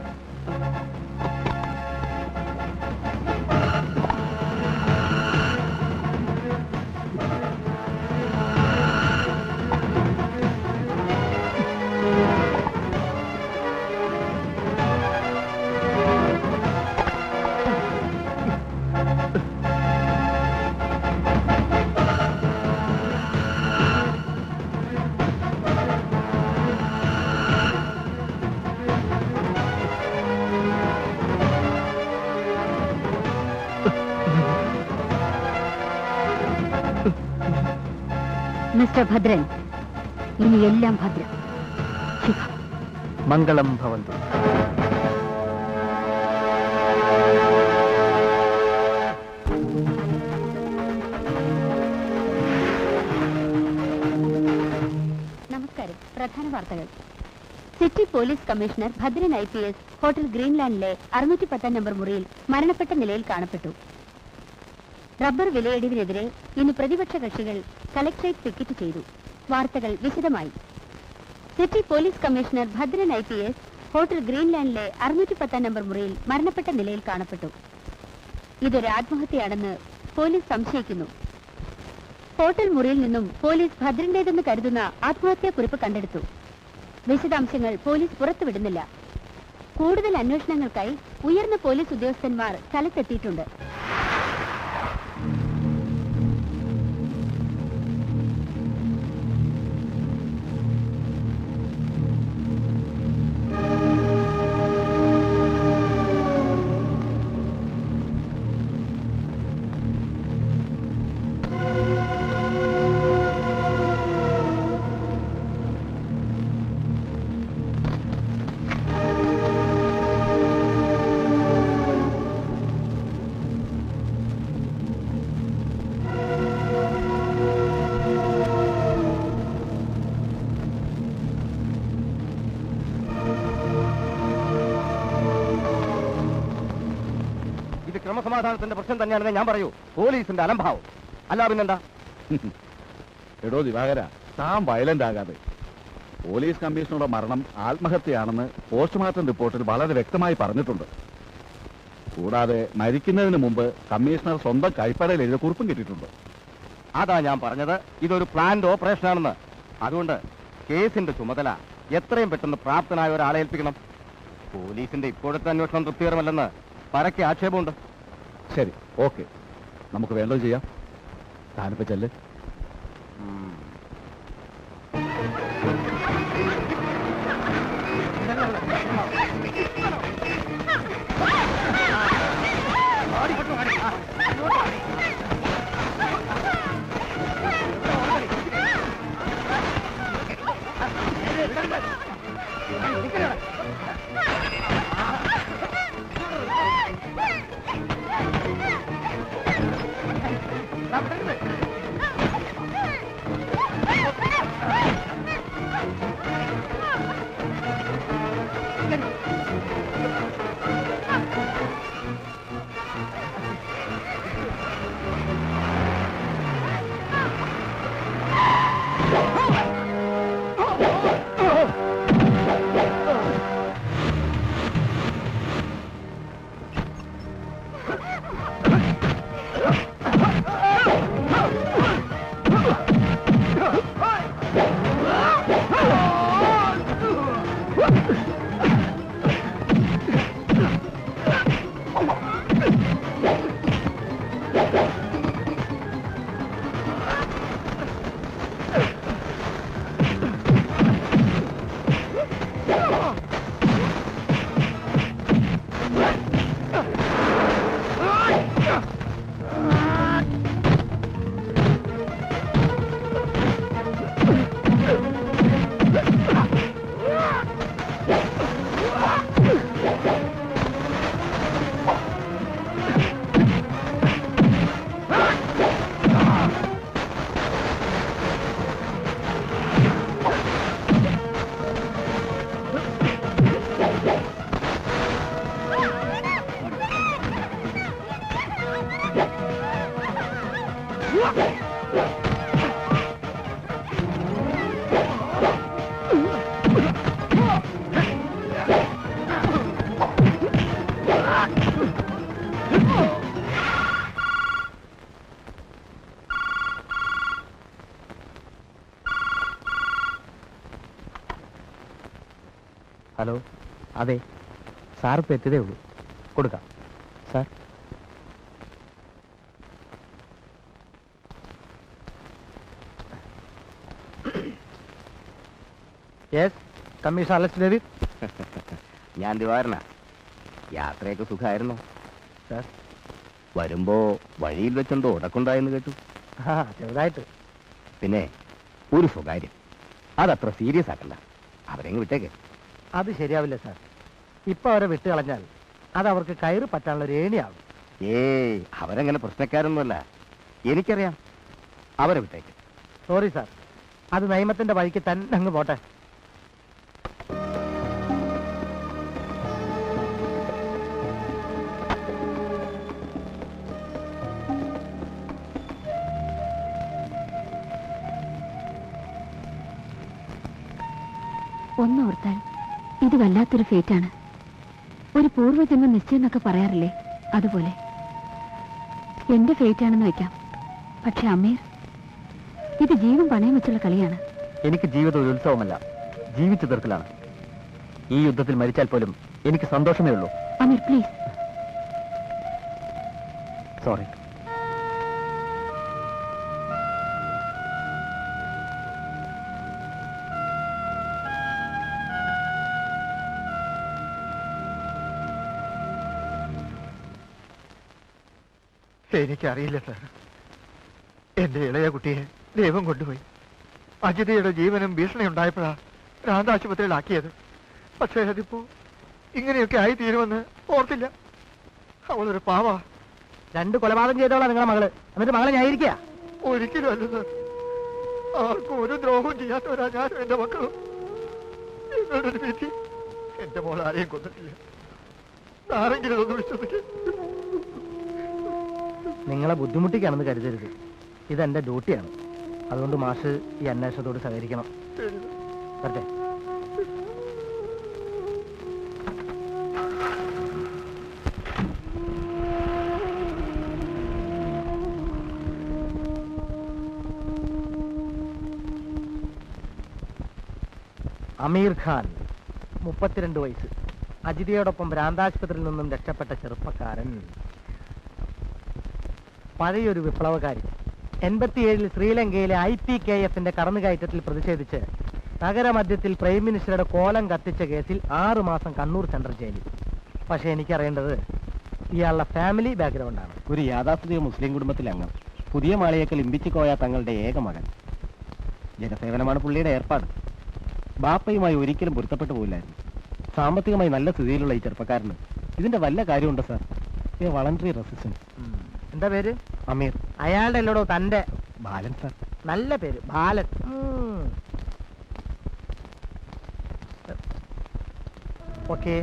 C: Mister Bhadran, ഇനി എല്ലാം ഭദ്രം.
A: മംഗളം ഭവന്തു.
C: നമസ്കാരം. പ്രധാന വാർത്തകൾ. City police commissioner Bhadran IPS hotel ഗ്രീൻലാൻഡിലെ 610 നമ്പർ മുറിയിൽ മരണപ്പെട്ട നിലയിൽ കാണപ്പെട്ടു. റബ്ബർ വിലയിടിവിനെതിരെ ഇന്ന് പ്രതിപക്ഷ കക്ഷികൾ കളക്ടറേറ്റ് പിക്കറ്റ് ചെയ്തു. വാർത്തകൾ വിശദമായി. City police commissioner Bhadran IPS hotel ഗ്രീൻലാൻഡിലെ 610 നമ്പർ മുറിയിൽ മരണപ്പെട്ട നിലയിൽ കാണപ്പെട്ടു. ഇതൊരു ആത്മഹത്യയാണെന്ന് പോലീസ് സംശയിക്കുന്നു. ഹോട്ടൽ മുറിയിൽ നിന്നും പോലീസ് ഭദ്രന്റേതെന്ന് കരുതുന്ന ആത്മഹത്യാക്കുറിപ്പ് കണ്ടെടുത്തു. വിശദാംശങ്ങൾ പോലീസ് പുറത്തുവിടുന്നില്ല. കൂടുതൽ അന്വേഷണങ്ങൾക്കായി ഉയർന്ന പോലീസ് ഉദ്യോഗസ്ഥന്മാർ സ്ഥലത്തെത്തിയിട്ടുണ്ട്.
D: ക്രമസമാധാനത്തിന്റെ പ്രശ്നം തന്നെയാണെന്ന് ഞാൻ പറയൂ. പോലീസിന്റെ അലംഭാവം അല്ല പിന്നെന്താ?
G: എടോ ദിവാകര, താൻ വയലന്റ് ആകാതെ. പോലീസ് കമ്മീഷണറുടെ മരണം ആത്മഹത്യയാണെന്ന് പോസ്റ്റ്മോർട്ടം റിപ്പോർട്ടിൽ വളരെ വ്യക്തമായി പറഞ്ഞിട്ടുണ്ട്. കൂടാതെ മരിക്കുന്നതിന് മുമ്പ് കമ്മീഷണർ സ്വന്തം കൈപ്പടയിൽ എഴുതിയ കുറിപ്പും കിട്ടിയിട്ടുണ്ട്.
D: അതാ ഞാൻ പറഞ്ഞത്, ഇതൊരു പ്ലാൻഡ് ഓപ്പറേഷൻ ആണെന്ന്. അതുകൊണ്ട് കേസിന്റെ ചുമതല എത്രയും പെട്ടെന്ന് പ്രാപ്തനായ ഒരാളെ ഏൽപ്പിക്കണം. പോലീസിന്റെ ഇപ്പോഴത്തെ അന്വേഷണം തൃപ്തികരമല്ലെന്ന് പരക്കെ ആക്ഷേപമുണ്ട്.
G: ശരി, ഓക്കെ, നമുക്ക് വേണ്ടത് ചെയ്യാം. താനിപ്പോ ചെല്ല്.
B: ഹലോ, അതെ സാർ ഇപ്പം എത്തിയതേ ഉള്ളൂ. കൊടുക്കാം sir. Yes, commissioner Alex David.
D: ഞാൻ ദിവാകരനാ. യാത്രയൊക്കെ സുഖമായിരുന്നു
B: സാർ.
D: വരുമ്പോ വഴിയിൽ വെച്ചെന്തോ ഉടക്കുണ്ടായെന്ന് കേട്ടു.
B: ആ, ചെറുതായിട്ട്.
D: പിന്നെ ഒരു സ്വകാര്യം, അതത്ര സീരിയസ് ആക്കണ്ട. അവരെങ്ങ് വിട്ടേക്ക്.
B: അത് ശരിയാവില്ല സാർ. ഇപ്പൊ അവരെ വിട്ട് കളഞ്ഞാൽ അത് അവർക്ക് കയറി പറ്റാനുള്ള ഒരു ഏണിയാവും.
D: ഏയ്, അവരങ്ങനെ പ്രശ്നക്കാരൊന്നുമല്ല. എനിക്കറിയാം. അവരെ വിട്ടേക്ക്.
B: സോറി സാർ, അത് നിയമത്തിന്റെ വഴിക്ക് തന്നെ അങ്ങ് പോട്ടെ.
C: ഒന്നോർത്താൽ ഇത് വല്ലാത്തൊരു ഫേറ്റാണ്. ഒരു പൂർവ്വജന്മ നിശ്ചയം എന്നൊക്കെ പറയാറില്ലേ, അതുപോലെ എന്റെ ഫേറ്റാണെന്ന് വെക്കാം. പക്ഷെ അമീർ, ഇത് ജീവൻ പണയം വെച്ചുള്ള കളിയാണ്.
D: എനിക്ക് ജീവിതം ഒരു ഉത്സവമല്ല, ജീവിച്ചു തീർക്കലാണ്. ഈ യുദ്ധത്തിൽ മരിച്ചാൽ പോലും എനിക്ക് സന്തോഷമേ ഉള്ളൂ.
C: അമീർ പ്ലീസ്.
D: സോറി.
A: എനിക്കറിയില്ല സാർ. എന്റെ ഇളയ കുട്ടിയെ ദൈവം കൊണ്ടുപോയി. അജിതയുടെ ജീവനും ഭീഷണി ഉണ്ടായപ്പോഴാ ഭ്രാന്താശുപത്രിയിലാക്കിയത്. പക്ഷേ അതിപ്പോ ഇങ്ങനെയൊക്കെ ആയി തീരുമെന്ന് ഓർത്തില്ല. അവളൊരു പാവാ.
D: 2 കൊലപാതകം ചെയ്തോളാം നിങ്ങളെ മകള്. എന്നിട്ട് മകളെ ന്യായീകരിക്കുക?
A: ഒരിക്കലും അല്ല സാർ. ആർക്കും ഒരു ദ്രോഹവും ചെയ്യാത്തവരാ ഞാനും എന്റെ മക്കളും. എന്നോടൊരു വിധി. എന്റെ മോൾ ആരെയും കൊന്നിട്ടില്ല. ആരെങ്കിലും ഒന്ന് വിശ്വസിക്കും.
D: നിങ്ങളെ ബുദ്ധിമുട്ടിക്കാണെന്ന് കരുതരുത്. ഇതെന്റെ ഡ്യൂട്ടിയാണ്. അതുകൊണ്ട് മാഷ് ഈ അന്വേഷണത്തോട് സഹകരിക്കണം. വരട്ടെ. അമീർ ഖാൻ, 32 വയസ്സ്, അജിതയോടൊപ്പം ഭ്രാന്താശുപത്രിയിൽ നിന്നും രക്ഷപ്പെട്ട ചെറുപ്പക്കാരൻ, പഴയൊരു വിപ്ലവകാരി. 87-ൽ ശ്രീലങ്കയിലെ IPKF-ന്റെ കടന്നുകയറ്റത്തിൽ പ്രതിഷേധിച്ച് നഗരമധ്യത്തിൽ പ്രൈം മിനിസ്റ്ററുടെ കോലം കത്തിച്ച കേസിൽ 6 മാസം കണ്ണൂർ സെൻട്രൽ ജയിലിൽ. പക്ഷെ എനിക്കറിയേണ്ടത് ഇയാളുടെ ഫാമിലി ബാക്ക്ഗ്രൗണ്ടാണ്. ഒരു യാഥാസ്ഥിതിക മുസ്ലിം കുടുംബത്തിലെ അംഗം, പുതിയ മാളിയേക്കൽ ഇമ്പിച്ചിക്കോയ തങ്ങളുടെ ഏക മകൻ. ജനസേവനമാണ് പുള്ളിയുടെ ഏർപ്പാട്. ബാപ്പയുമായി ഒരിക്കലും പൊരുത്തപ്പെട്ടു പോയില്ലായിരുന്നു. സാമ്പത്തികമായി നല്ല സ്ഥിതിയിലുള്ള ഈ ചെറുപ്പക്കാരന് ഇതിന്റെ വല്ല കാര്യമുണ്ടോ സാർ? Voluntary resistance. എന്താ പേര്? അമീർ. അയാളുടെ അല്ലോടോ തന്റെ? ബാലൻ സാർ. നല്ല പേര്, ബാലൻ. ഓക്കെ.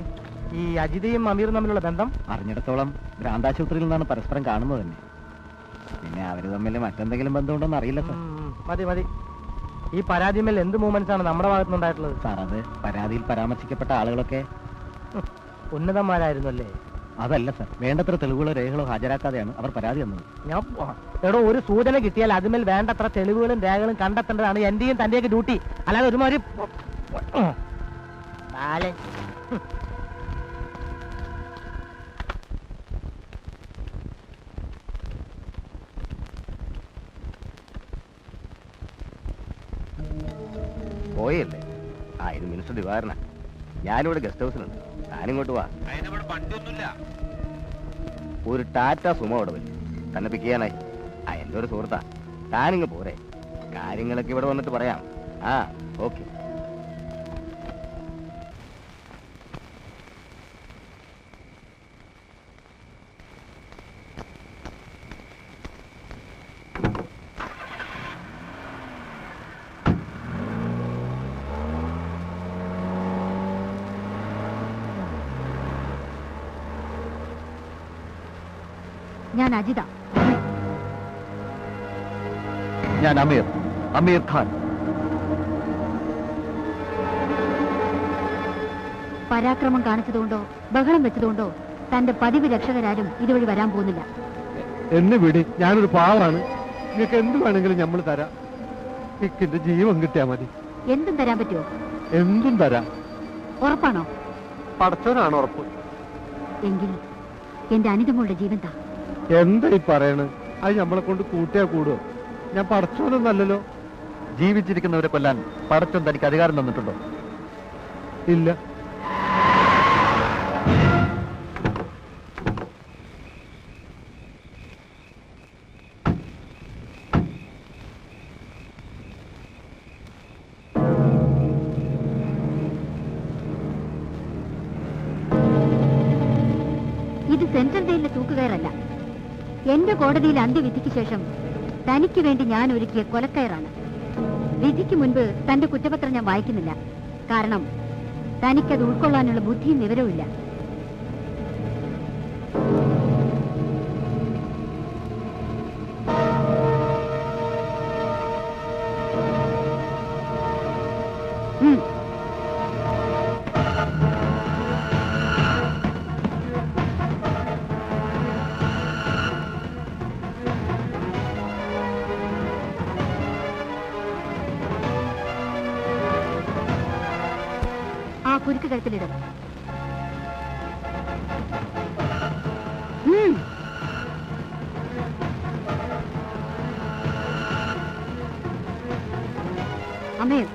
D: ഈ അജിതയും അമീറും തമ്മിലുള്ള ബന്ധം അറിഞ്ഞിടത്തോളം ഭ്രാന്താശുപത്രിയിൽ നിന്നാണ് പരസ്പരം കാണുന്നത് തന്നെ. പിന്നെ അവര് തമ്മിൽ മറ്റെന്തെങ്കിലും ബന്ധമുണ്ടോന്ന് അറിയില്ല സാർ. മതി മതി. ഈ പരാതിമേൽ എന്ത് മൂവ്മെന്റ്സ് ആണ് നമ്മുടെ ഭാഗത്തുനിന്നുണ്ടായിട്ടുള്ളത് സാർ? അത് പരാതിയിൽ പരാമർശിക്കപ്പെട്ട ആളുകളൊക്കെ ഉന്നതന്മാരായിരുന്നു അല്ലേ? അതല്ല സാർ, വേണ്ടത്ര തെളിവുകളോ രേഖകളോ ഹാജരാക്കാതെയാണ് അവർ പരാതി തന്നത്. ഞാൻ എടോ, ഒരു സൂചന കിട്ടിയാൽ അതിന്മേൽ വേണ്ടത്ര തെളിവുകളും രേഖകളും കണ്ടെത്തേണ്ടതാണ് എന്റെയും തന്റെയൊക്കെ ഡ്യൂട്ടി. അല്ലാതെ ഒരുമാതിരി പോയല്ലേ? ഇത് മിനിസ്റ്റർ ദിവാകരനാ. ഞാനിവിടെ ഗസ്റ്റ് ഹൗസിലുണ്ട്. ഞാനിങ്ങോട്ട് വാ. ഒരു ടാറ്റ സുമോ ഇവിടെ വരും തന്നെ പിക്ക് ചെയ്യാനായി. എന്റെ ഒരു സുഹൃത്താ. താനിങ്ങ് പോരെ. കാര്യങ്ങളൊക്കെ ഇവിടെ വന്നിട്ട് പറയാം. ഓക്കെ.
C: ഞാൻ അജിത.
B: ഞാൻ അമീർ, അമീർ ഖാൻ.
C: പരാക്രമം കാണിച്ചതുകൊണ്ടോ ബഹളം വെച്ചതുകൊണ്ടോ തന്റെ പതിവ് രക്ഷകരാരും ഇതുവഴി വരാൻ പോകുന്നില്ല.
B: എന്നെ വിടി, ഞാനൊരു പാവാണ്. നിങ്ങൾക്ക് എന്ത് വേണമെങ്കിലും നമ്മൾ തരാം. എനിക്കെന്റെ ജീവൻ കിട്ടിയാ മതി.
C: എന്തും തരാൻ പറ്റുമോ?
B: എന്തും തരാം.
C: ഉറപ്പാണോ?
B: പടച്ചവനാണ് ഉറപ്പ്.
C: എങ്കിൽ എന്റെ അനിതമോളുടെ ജീവൻ താ.
B: എന്താ ഈ പറയണ്? അത് നമ്മളെ കൊണ്ട് കൂട്ടിയാ കൂടുവോ? ഞാൻ പടച്ചവനൊന്നല്ലോ.
D: ജീവിച്ചിരിക്കുന്നവരെ കൊല്ലാൻ പടച്ചോൻ തനിക്ക് അധികാരം തന്നിട്ടുണ്ടോ?
B: ഇല്ല.
C: ഇത് സെൻട്രൽ ജയിലിലെ തൂക്കുകയറല്ല. എന്റെ കോടതിയിൽ അന്ത്യവിധിക്ക് ശേഷം തനിക്ക് വേണ്ടി ഞാൻ ഒരുക്കിയ കൊലക്കയറാണ്. വിധിക്ക് മുൻപ് തന്റെ കുറ്റപത്രം ഞാൻ വായിക്കുന്നില്ല. കാരണം തനിക്കത് ഉൾക്കൊള്ളാനുള്ള ബുദ്ധിയും വിവരവും ഇല്ല. കുരുക്ക് കഴുത്തിലിടും. അമീർ,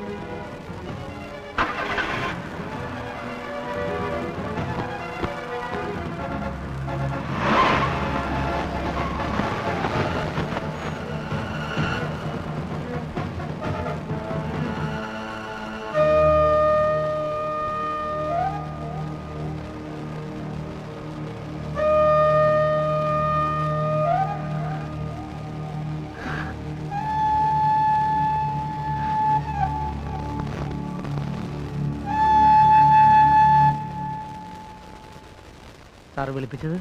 D: സാർ വിളിപ്പിച്ചത്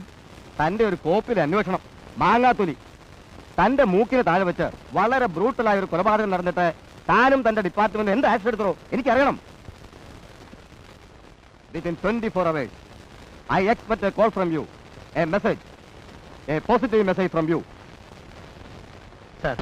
D: തന്റെ ഒരു കോപ്പിലെ അന്വേഷണം, മാങ്ങാത്തൊലി. തന്റെ മൂക്കിന് താഴെ വെച്ച് വളരെ ബ്രൂട്ടലായ ഒരു കൊലപാതകം നടന്നിട്ട് താനും തന്റെ ഡിപ്പാർട്ട്മെന്റ് എന്ത് ആക്ഷൻ എടുത്തോ എനിക്കറിയണം. Within 24 hours, I expect a call from you, a message, a positive message from you. Sir.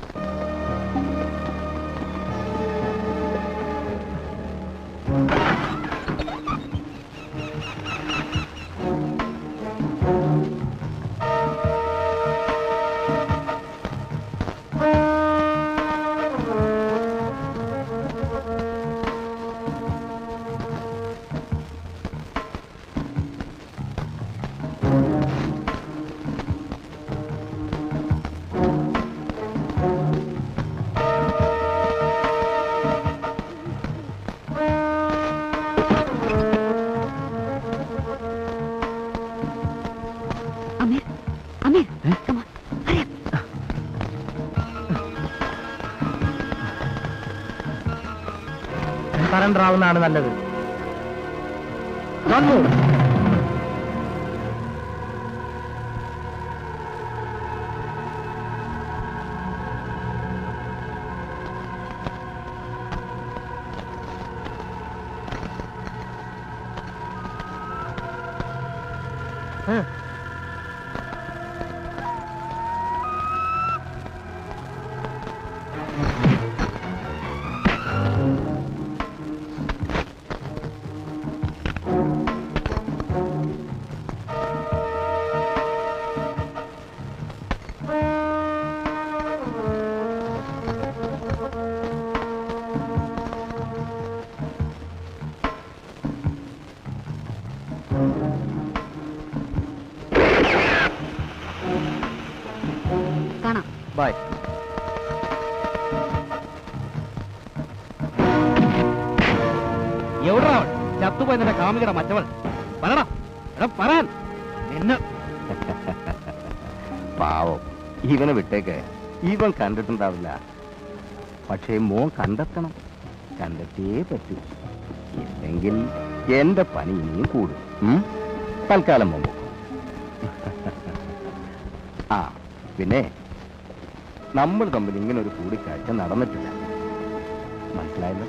D: Surrender ആവുന്നതാണ് നല്ലത്. Bye. എവിടാ ചത്തുപോയി നിന്റെ കാമുകിട മറ്റവൾ? പറടാ, പറയാൻ നിന്നെ. പാവം, ഇവനെ വിട്ടേക്ക്. ഇവൻ കണ്ടിട്ടുണ്ടാവില്ല. പക്ഷേ മോൻ കണ്ടെത്തണം. കണ്ടെത്തിയേ പറ്റൂ. ഇല്ലെങ്കിൽ എന്റെ പണി ഇനിയും കൂടും. തൽക്കാലം മുമ്പ്. ആ പിന്നെ നമ്മൾ തമ്മിൽ ഇങ്ങനെ ഒരു കൂടിക്കാഴ്ച നടന്നിട്ടില്ല. മനസ്സിലായല്ലോ?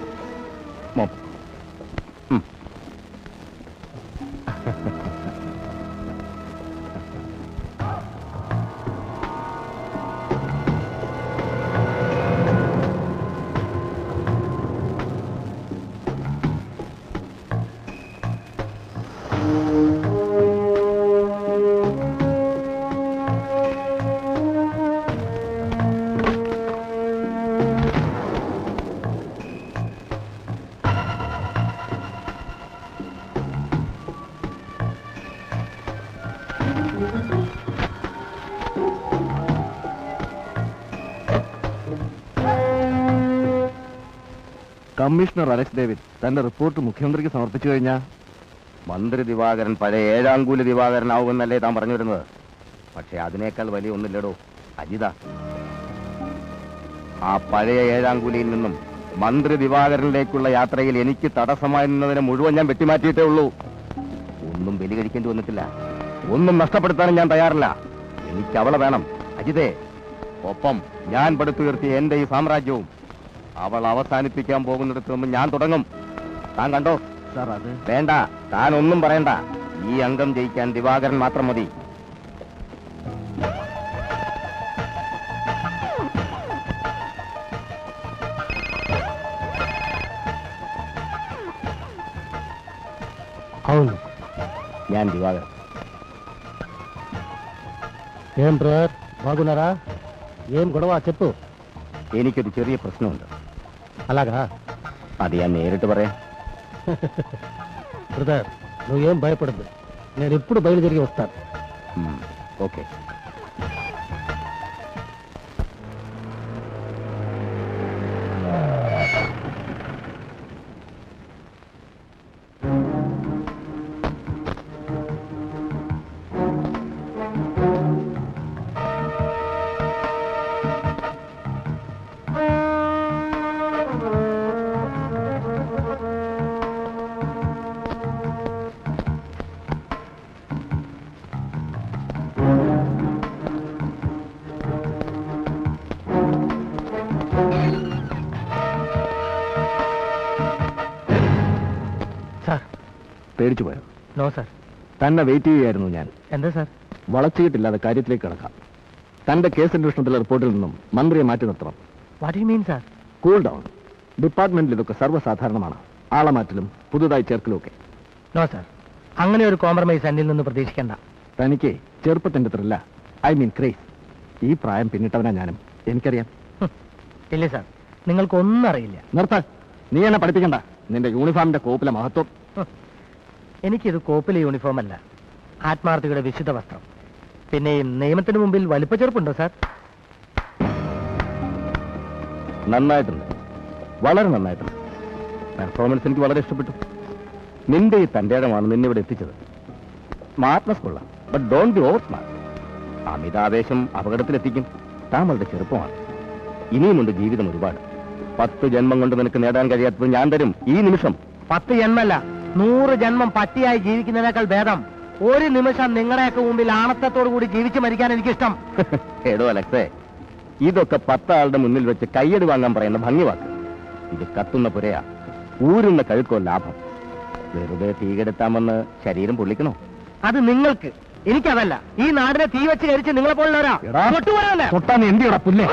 D: കമ്മീഷണർ അലക്സ് ഡേവിഡ് തന്റെ റിപ്പോർട്ട് മുഖ്യമന്ത്രിക്ക് സമർപ്പിച്ചു കഴിഞ്ഞാൽ മന്ത്രി ദിവാകരൻ പഴയ ഏഴാങ്കൂല ദിവാകരനാവുമെന്നല്ലേ താൻ പറഞ്ഞു വരുന്നത്? പക്ഷെ അതിനേക്കാൾ വലിയ ഒന്നില്ലടോ, അജിത. ആ പഴയ ഏഴാങ്കൂലിയിൽ നിന്നും മന്ത്രി ദിവാകരനിലേക്കുള്ള യാത്രയിൽ എനിക്ക് തടസ്സമായി നിന്നതിനെ മുഴുവൻ ഞാൻ വെട്ടിമാറ്റിയിട്ടേ ഉള്ളൂ. ഒന്നും ബലി കഴിക്കേണ്ടി വന്നിട്ടില്ല. ഒന്നും നഷ്ടപ്പെടുത്താനും ഞാൻ തയ്യാറില്ല. എനിക്ക് അവളെ വേണം, അജിതേ. ഒപ്പം ഞാൻ പടുത്തുയർത്തിയ എന്റെ ഈ സാമ്രാജ്യവും. അവൾ അവസാനിപ്പിക്കാൻ പോകുന്നിടത്ത് നിന്ന് ഞാൻ തുടങ്ങും. താൻ കണ്ടോ? സാർ, അത് വേണ്ട. താൻ ഒന്നും പറയണ്ട. ഈ അംഗം ജയിക്കാൻ ദിവാകരൻ മാത്രം മതി. అవును, ഞാൻ దివాకర్.
H: ఏం బ్రదర్, బాగున్నారా? ఏం గొడవ చెప్పు.
D: എനിക്കൊരു ചെറിയ പ്രശ്നമുണ്ട്.
H: అలాగా
D: അത് ഞാൻ നേരിട്ട് പറയാം.
H: బ్రదర్, నువ్వేం భయపడద్దు, నేను ఎప్పుడు బయలుదేరి వస్తాను.
D: ఓకే. പേടിച്ചു പോയോ?
H: No sir.
D: തന്നെ വെയിറ്റ് ചെയ്യുകയായിരുന്നു ഞാൻ.
H: എന്താ സാർ?
D: വളച്ചിട്ടില്ലാതെ കാര്യത്തിലേക്ക് കിടക്കാം. തന്റെ കേസ് അന്വേഷണത്തിലെ റിപ്പോർട്ടിൽ നിന്നും മന്ത്രിയെ മാറ്റി നിർത്തണം.
H: What you mean sir?
D: Cool down. ഡിപ്പാർട്ട്മെന്റിൽ ഇതൊക്കെ സർവ്വസാധാരണമാണ്. ആളെ മാറ്റലും പുതുതായി ചേർക്കലും ഒക്കെ.
H: നോ സാർ, അങ്ങനെ ഒരു കോംപ്രമൈസ് എന്നിൽ നിന്ന് പ്രതീക്ഷിക്കണ്ട.
D: തനിക്ക് ചെറുപ്പത്തിന്റെ ത്രില്ല, ഐ മീൻ ക്രേസ്. ഈ പ്രായം പിന്നിട്ടവനാ ഞാനും, എനിക്കറിയാം.
H: ഇല്ല സാർ, നിങ്ങൾക്കൊന്നും അറിയില്ല.
D: നിർത്ത. നീ എന്നെ പഠിപ്പിക്കണ്ട. നിന്റെ യൂണിഫോമിന്റെ കോപ്പിലെ മഹത്വം.
H: എനിക്കിത് കോപ്പിലെ യൂണിഫോം അല്ല, ആത്മാർത്ഥയുടെ വിശുദ്ധ വസ്ത്രം. പിന്നെ നിയമത്തിന് മുമ്പിൽ വലിപ്പച്ചെറുപ്പുണ്ടോ സാർ?
D: നന്നായിട്ടുണ്ട്, വളരെ നന്നായിട്ടുണ്ട്. പെർഫോമൻസ് എനിക്ക് വളരെ ഇഷ്ടപ്പെട്ടു. നിന്റെ ഈ തന്റെ ഇടമാണ് നിന്നെ ഇവിടെ എത്തിച്ചത്. സ്മാർട്ട്നെസ് കൊള്ളാം, but don't be over smart. അമിതാവേശം അപകടത്തിലെത്തിക്കും. താങ്കളുടെ ചെറുപ്പമാണ്, ഇനിയുമുണ്ട് ജീവിതം ഒരുപാട്. 10 ജന്മം കൊണ്ട് നിനക്ക് നേടാൻ കഴിയാത്തത് ഞാൻ തരും ഈ നിമിഷം.
H: 10 ജന്മല്ല, 100 ജന്മം പട്ടിയായി ജീവിക്കുന്നതിനേക്കാൾ ഭേദം ഒരു നിമിഷം നിങ്ങളുടെയൊക്കെ മുമ്പിൽ ആണത്തത്തോടു കൂടി ജീവിച്ചു മരിക്കാൻ എനിക്കിഷ്ടം.
D: എടോ അലക്സേ, ഇതൊക്കെ 10 ആളുടെ മുന്നിൽ വെച്ച് കയ്യടി വാങ്ങാൻ പറയുന്ന ഭംഗിവാക്ക്. ഇത് കത്തുന്ന പുരയാ, ഊരുന്ന കഴുക്കോ ലാഭം. വെറുതെ തീകെടുത്താമെന്ന് ശരീരം പൊള്ളിക്കണോ?
H: അത് നിങ്ങൾക്ക്, എനിക്കതല്ല. ഈ നാടിനെ തീ വെച്ച് കരിച്ച് നിങ്ങളെ പോലുള്ളവരാ.
D: തൊട്ടാൻ എന്തിയടാ പുല്ലേ?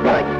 D: Right.